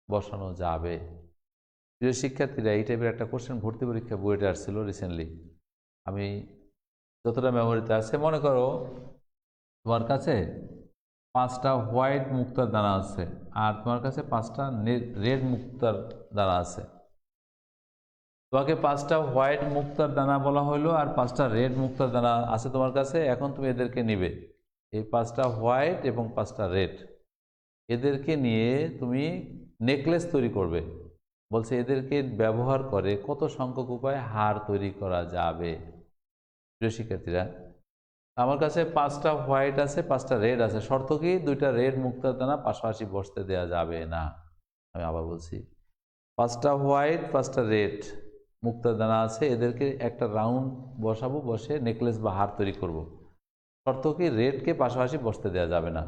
বসানো যাবে। প্রিয় শিক্ষার্থীরা, এই টাইপের একটা কোশ্চেন ভর্তি পরীক্ষা বইটা আসছিল রিসেন্টলি। আমি যতটা মেমোরিতে আছে, মনে করো তোমার কাছে 5টা হোয়াইট মুক্তার দানা আছে আর তোমার কাছে 5টা রেড মুক্তার দানা আছে। তোমাকে 5টা হোয়াইট মুক্তার দানা বলা হলো আর 5টা রেড মুক্তার দানা আছে তোমার কাছে। এখন তুমি এদেরকে নিবে, এই 5টা হোয়াইট এবং 5টা রেড, এদেরকে নিয়ে তুমি নেকলেস তৈরি করবে। বলছে এদেরকে ব্যবহার করে কত সংখ্যক উপায়ে হার তৈরি করা যাবে। প্রিয় শিক্ষার্থীরা, আমার কাছে 5টা হোয়াইট আছে, 5টা রেড আছে। শর্ত কি? 2টা রেড মুক্তার দানা পাশাপাশি বসতে দেওয়া যাবে না। আমি আবার বলছি, 5টা হোয়াইট 5টা রেড মুক্তার দানা আছে, এদেরকে একটা রাউন্ড বসাবো, বসে নেকলেস বা হার তৈরি করব। শর্ত কি? রেডকে পাশাপাশি বসতে দেওয়া যাবে না।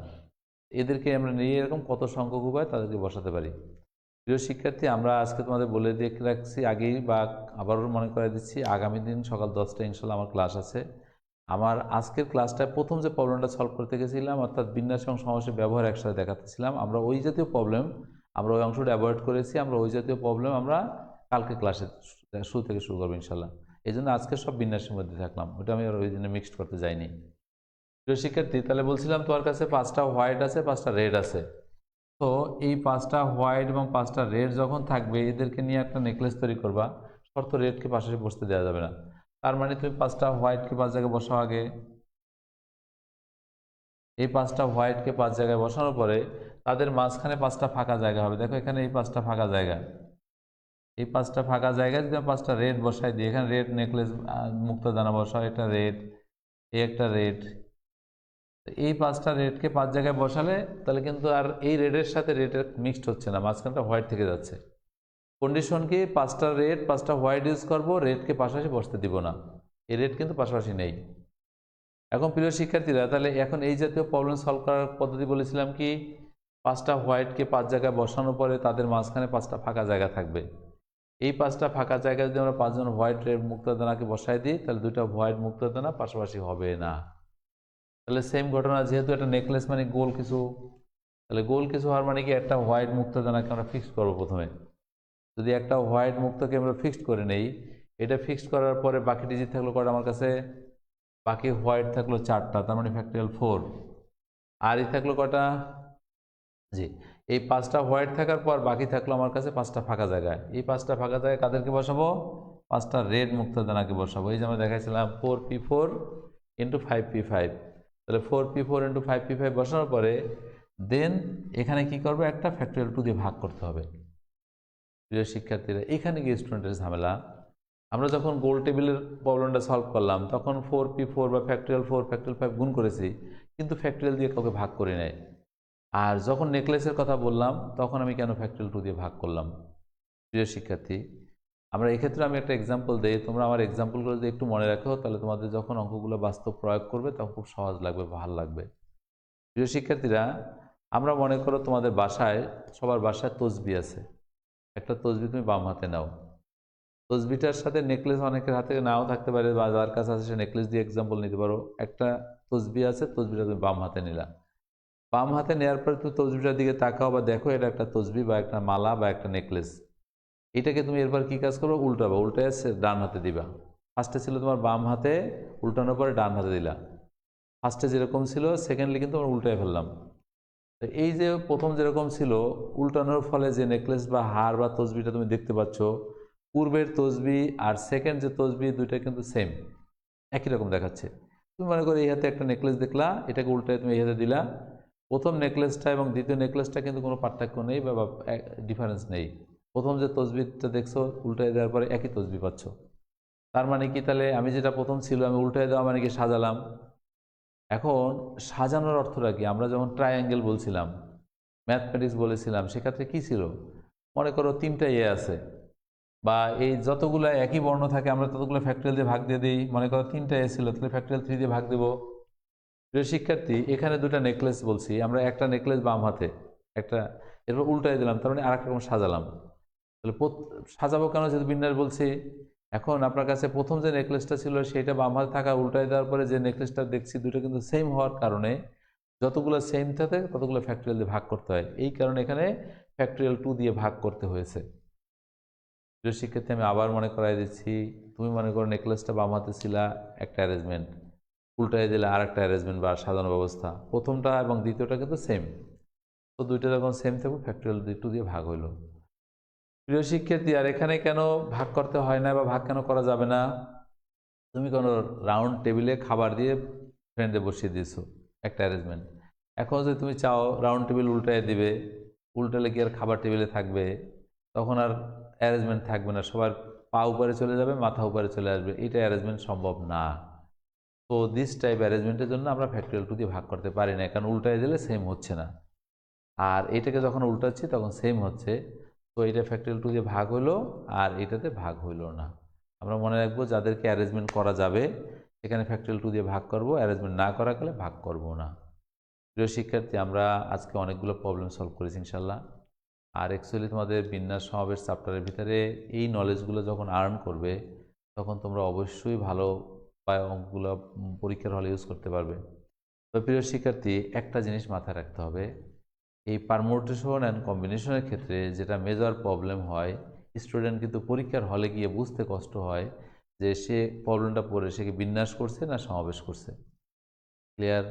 এদেরকে আমরা নিয়ে এরকম কত সংখ্যক উপায় তাদেরকে বসাতে পারি। প্রিয় শিক্ষার্থী, আমরা আজকে তোমাদের বলে দিয়ে রাখছি আগেই, বা আবারও মনে করে দিচ্ছি, আগামী দিন সকাল 10টায় ইনশাল্লাহ আমার ক্লাস আছে। আমার আজকের ক্লাসটায় প্রথম যে প্রবলেমটা সলভ করতে গেছিলাম, অর্থাৎ বিন্যাস এবং সমস্যার ব্যবহার একসাথে দেখাতেছিলাম, আমরা ওই জাতীয় প্রবলেম আমরা ওই অংশটা অ্যাভয়েড করেছি। আমরা ওই জাতীয় প্রবলেম আমরা কালকে ক্লাসে শুরু থেকে শুরু করবো ইনশাল্লাহ। এই জন্য আজকে সব বিন্যাসের মধ্যে থাকলাম, ওটা আমি আর ওই জন্য মিক্সড করতে যাইনি। প্রিয় শিক্ষার্থী, তাহলে বলছিলাম তোমার কাছে 5টা হোয়াইট আছে, 5টা রেড আছে। তো এই 5টা হোয়াইট এবং 5টা রেড যখন থাকবে, এদেরকে নিয়ে একটা নেকলেস তৈরি করবা। শর্ত রেডকে পাশাপাশি বসতে দেওয়া যাবে না। তার মানে তুমি 5টা হোয়াইটকে 5 জায়গায় বসাও আগে। এই 5টা হোয়াইটকে 5 জায়গায় বসানোর পরে তাদের মাঝখানে 5টা ফাঁকা জায়গা হবে। দেখো এখানে এই 5টা ফাঁকা জায়গা, এই 5টা ফাঁকা জায়গায় যদি 5টা রেড বসাই দিই, এখানে রেড নেকলেস মুক্তাদানা বসাও, এটা রেড, এই একটা রেড। এই 5টা রেডকে 5 জায়গায় বসালে তাহলে কিন্তু আর এই রেডের সাথে রেডের মিক্সড হচ্ছে না, মাঝখানটা হোয়াইট থেকে যাচ্ছে। কন্ডিশন কি, 5টা রেড 5টা হোয়াইট ইউজ করবো, রেডকে পাশাপাশি বসতে দিব না। এই রেড কিন্তু পাশাপাশি নেই। এখন প্রিয় শিক্ষার্থীরা, তাহলে এখন এই জাতীয় প্রবলেম সলভ করার পদ্ধতি বলেছিলাম কি, 5টা হোয়াইটকে 5 জায়গায় বসানোর পরে তাদের মাঝখানে 5টা ফাঁকা জায়গা থাকবে। এই 5টা ফাঁকা জায়গায় যদি আমরা 5জন হোয়াইট রেড মুক্তাদানাকে বসাই দিই, তাহলে 2টা হোয়াইট মুক্তাদানা পাশাপাশি হবে না। তাহলে সেম ঘটনা, যেহেতু একটা নেকলেস মানে গোল কিছু, তাহলে গোল কিছু হওয়ার মানে কি, একটা হোয়াইট মুক্তাদানাকে আমরা ফিক্সড করবো প্রথমে। যদি একটা হোয়াইট মুক্তকে আমরা ফিক্সড করে নেই, এটা ফিক্সড করার পরে বাকি ডিজিট থাকলো কটা আমার কাছে, বাকি হোয়াইট থাকলো 4টা, তার মানে ফ্যাক্টরিয়াল 4। আর এই থাকলো কটা, জি, এই 5টা হোয়াইট থাকার পর বাকি থাকলো আমার কাছে 5টা ফাঁকা জায়গায়। এই 5টা ফাঁকা জায়গায় কাদেরকে বসাবো, 5টা রেড মুক্তাদানাকে বসাবো। এই যে আমরা দেখাইছিলাম 4p4 ইন্টু 5p5, তাহলে 4p4 ইন্টু 5p5 বসানোর পরে দেন এখানে কি করবো, একটা ফ্যাক্টরিয়াল 2 দিয়ে ভাগ করতে হবে। প্রিয় শিক্ষার্থীরা, এখানে গিয়ে স্টুডেন্টের ঝামেলা। আমরা যখন গোল টেবিলের প্রবলেমটা সলভ করলাম তখন 4p4 বা ফ্যাক্টরিয়াল 4 ফ্যাক্টরিয়াল 5 গুণ করেছি, কিন্তু ফ্যাক্টরিয়াল দিয়ে কাউকে ভাগ করে নেয়। আর যখন নেকলেসের কথা বললাম তখন আমি কেন ফ্যাক্টরিয়াল 2 দিয়ে ভাগ করলাম। প্রিয় শিক্ষার্থী, আমরা এক্ষেত্রে আমি একটা এক্সাম্পল দিই, তোমরা আমার এক্সাম্পলগুলো যদি একটু মনে রাখো তাহলে তোমাদের যখন অঙ্কগুলো বাস্তব প্রয়োগ করবে তখন খুব সহজ লাগবে, ভালো লাগবে। প্রিয় শিক্ষার্থীরা, আমরা মনে করো তোমাদের বাসায়, সবার বাসায় তসবি আছে। একটা তসবি তুমি বাম হাতে নাও, তসবিটার সাথে নেকলেস অনেকের হাতে নাও থাকতে পারে, বা যার কাছে আছে সে নেকলেস দিয়ে এক্সাম্পল নিতে পারো। একটা তসবি আছে, তসবিটা তুমি বাম হাতে নিলা। বাম হাতে নেওয়ার পরে তুমি তসবিটার দিকে তাকাও বা দেখো এটা একটা তসবি বা একটা মালা বা একটা নেকলেস। এটাকে তুমি এরপর কি কাজ করো, উল্টাবা, উল্টায় ডান হাতে দিবা। ফার্স্টে ছিল তোমার বাম হাতে, উল্টানোর পরে ডান হাতে দিলা। ফার্স্টে যেরকম ছিল সেকেন্ডলি কিন্তু আমরা উল্টায় ফেললাম। তো এই যে প্রথম যেরকম ছিল, উল্টানোর ফলে যে নেকলেস বা হার বা তসবিটা তুমি দেখতে পাচ্ছ, পূর্বের তসবি আর সেকেন্ড যে তসবি, দুইটা কিন্তু সেম, একই রকম দেখাচ্ছে। তুমি মনে করো এই হাতে একটা নেকলেস দেখলা, এটাকে উল্টায় তুমি এই হাতে দিলা। প্রথম নেকলেসটা এবং দ্বিতীয় নেকলেসটা কিন্তু কোনো পার্থক্য নেই বা ডিফারেন্স নেই। প্রথম যে তসবিটা দেখছো উল্টায় দেওয়ার পরে একই তসবি পাচ্ছ। তার মানে কি, তাহলে আমি যেটা প্রথম ছিল আমি উল্টায় দেওয়া মানে কি সাজালাম। এখন সাজানোর অর্থটা কি, আমরা যখন ট্রায়াঙ্গেল বলছিলাম, ম্যাথমেটিক্স বলেছিলাম, সেক্ষেত্রে কি ছিল, মনে করো 3টা আছে, বা এই যতগুলো একই বর্ণ থাকে আমরা ততগুলো ফ্যাক্টরিয়াল দিয়ে ভাগ দিয়ে দিই। মনে করো 3টা ছিল, তাহলে ফ্যাক্টরিয়াল 3 দিয়ে ভাগ দেবো। প্রিয় শিক্ষার্থী, এখানে 2টা নেকলেস বলছি আমরা, একটা নেকলেস বাম হাতে, একটা এরপর উল্টাই দিলাম, তার মানে আর এক রকম সাজালাম। তাহলে সাজাবো কেন, যেহেতু বিন্যাস বলছি। এখন আপনার কাছে প্রথম যে নেকলেসটা ছিল সেটা বাম হাতে থাকা, উল্টাই দেওয়ার পরে যে নেকলেসটা দেখছি, দুটো কিন্তু সেম হওয়ার কারণে যতগুলো সেম থাকে ততগুলো ফ্যাক্টরিয়াল দিয়ে ভাগ করতে হয়। এই কারণে এখানে ফ্যাক্টরিয়াল 2 দিয়ে ভাগ করতে হয়েছে। প্রিয় শিক্ষার্থী, আমি আবার মনে করাই দিচ্ছি, তুমি মনে করো নেকলেসটা বাম হাতে ছিল একটা অ্যারেঞ্জমেন্ট, উল্টাই দিলে আর একটা অ্যারেঞ্জমেন্ট বা সাজানো ব্যবস্থা। প্রথমটা এবং দ্বিতীয়টা কিন্তু সেম, তো দুইটা যখন সেম থাকবে ফ্যাক্টরিয়াল 2 দিয়ে ভাগ হইল। প্রিয় শিক্ষার্থী, আর এখানে কেন ভাগ করতে হয় না বা ভাগ কেন করা যাবে না, তুমি কোনো রাউন্ড টেবিলে খাবার দিয়ে ফ্রেন্ডে বসিয়ে দিয়েছো একটা অ্যারেঞ্জমেন্ট। এখন যদি তুমি চাও রাউন্ড টেবিল উল্টায় দিবে, উল্টালে কি আর খাবার টেবিলে থাকবে, তখন আর অ্যারেঞ্জমেন্ট থাকবে না, সবার পা উপরে চলে যাবে, মাথা উপরে চলে আসবে, এটা অ্যারেঞ্জমেন্ট সম্ভব না। তো দিস টাইপ অ্যারেঞ্জমেন্টের জন্য আমরা ফ্যাক্টরিয়াল 2 দিয়ে ভাগ করতে পারি না, কারণ উল্টায় দিলে সেম হচ্ছে না। আর এটাকে যখন উল্টাচ্ছি তখন সেম হচ্ছে, তো এটা ফ্যাক্টরিয়াল 2 দিয়ে ভাগ হলো আর এটাতে ভাগ হইল না। আমরা মনে রাখবো, যাদেরকে অ্যারেঞ্জমেন্ট করা যাবে সেখানে ফ্যাক্টরিয়াল 2 দিয়ে ভাগ করব, অ্যারেঞ্জমেন্ট না করা গেলে ভাগ করব না। প্রিয় শিক্ষার্থী, আমরা আজকে অনেকগুলো প্রবলেম সলভ করেছি ইনশাল্লাহ। আর অ্যাকচুয়ালি তোমাদের বিন্যাস সমাবেশ চ্যাপ্টারের ভিতরে এই নলেজগুলো যখন আর্ন করবে তখন তোমরা অবশ্যই ভালো উপায় অঙ্কগুলো পরীক্ষার হলে ইউজ করতে পারবে। তো প্রিয় শিক্ষার্থী, একটা জিনিস মাথায় রাখতে হবে, এই পারমুটেশন অ্যান্ড কম্বিনেশনের ক্ষেত্রে যেটা মেজর প্রবলেম হয়, স্টুডেন্ট কিন্তু পরীক্ষার হলে গিয়ে বুঝতে কষ্ট হয় যে সে প্রবলেমটা পড়ে সে কি বিন্যাস করছে না সমাবেশ করছে। ক্লিয়ার?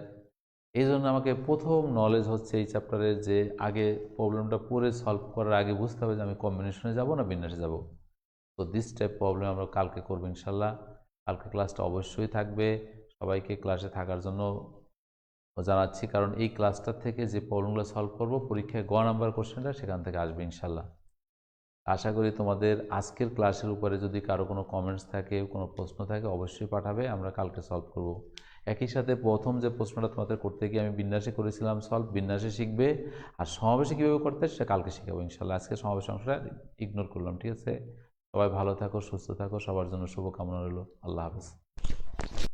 এই জন্য আমাকে প্রথম নলেজ হচ্ছে এই চ্যাপ্টারের যে আগে প্রবলেমটা পড়ে সলভ করার আগে বুঝতে হবে যে আমি কম্বিনেশনে যাব না বিন্যাসে যাব। তো দিস টাইপ প্রবলেম আমরা কালকে করবো ইনশাল্লাহ। কালকে ক্লাসটা অবশ্যই থাকবে। সবাইকে ক্লাসে থাকার জন্য জানাচ্ছি, কারণ এই ক্লাসটার থেকে যে প্রবলেমগুলো সলভ করব পরীক্ষায় গ নাম্বার কোশ্চেনটা সেখান থেকে আসবে ইনশাল্লাহ। আশা করি তোমাদের আজকের ক্লাসের উপরে যদি কারো কোনো কমেন্টস থাকে, কোনো প্রশ্ন থাকে অবশ্যই পাঠাবে, আমরা কালকে সলভ করব। একই সাথে প্রথম যে প্রশ্নটা তোমাদের করতে গিয়ে আমি বিন্যাসে করেছিলাম সলভ, বিন্যাসে শিখবে, আর সমাবেশে কীভাবে করতে সেটা কালকে শেখাবো ইনশাল্লাহ। আজকে সমাবেশ অংশটা ইগনোর করলাম, ঠিক আছে? সবাই ভালো থাকো, সুস্থ থাকো, সবার জন্য শুভকামনা রইল। আল্লাহ হাফেজ।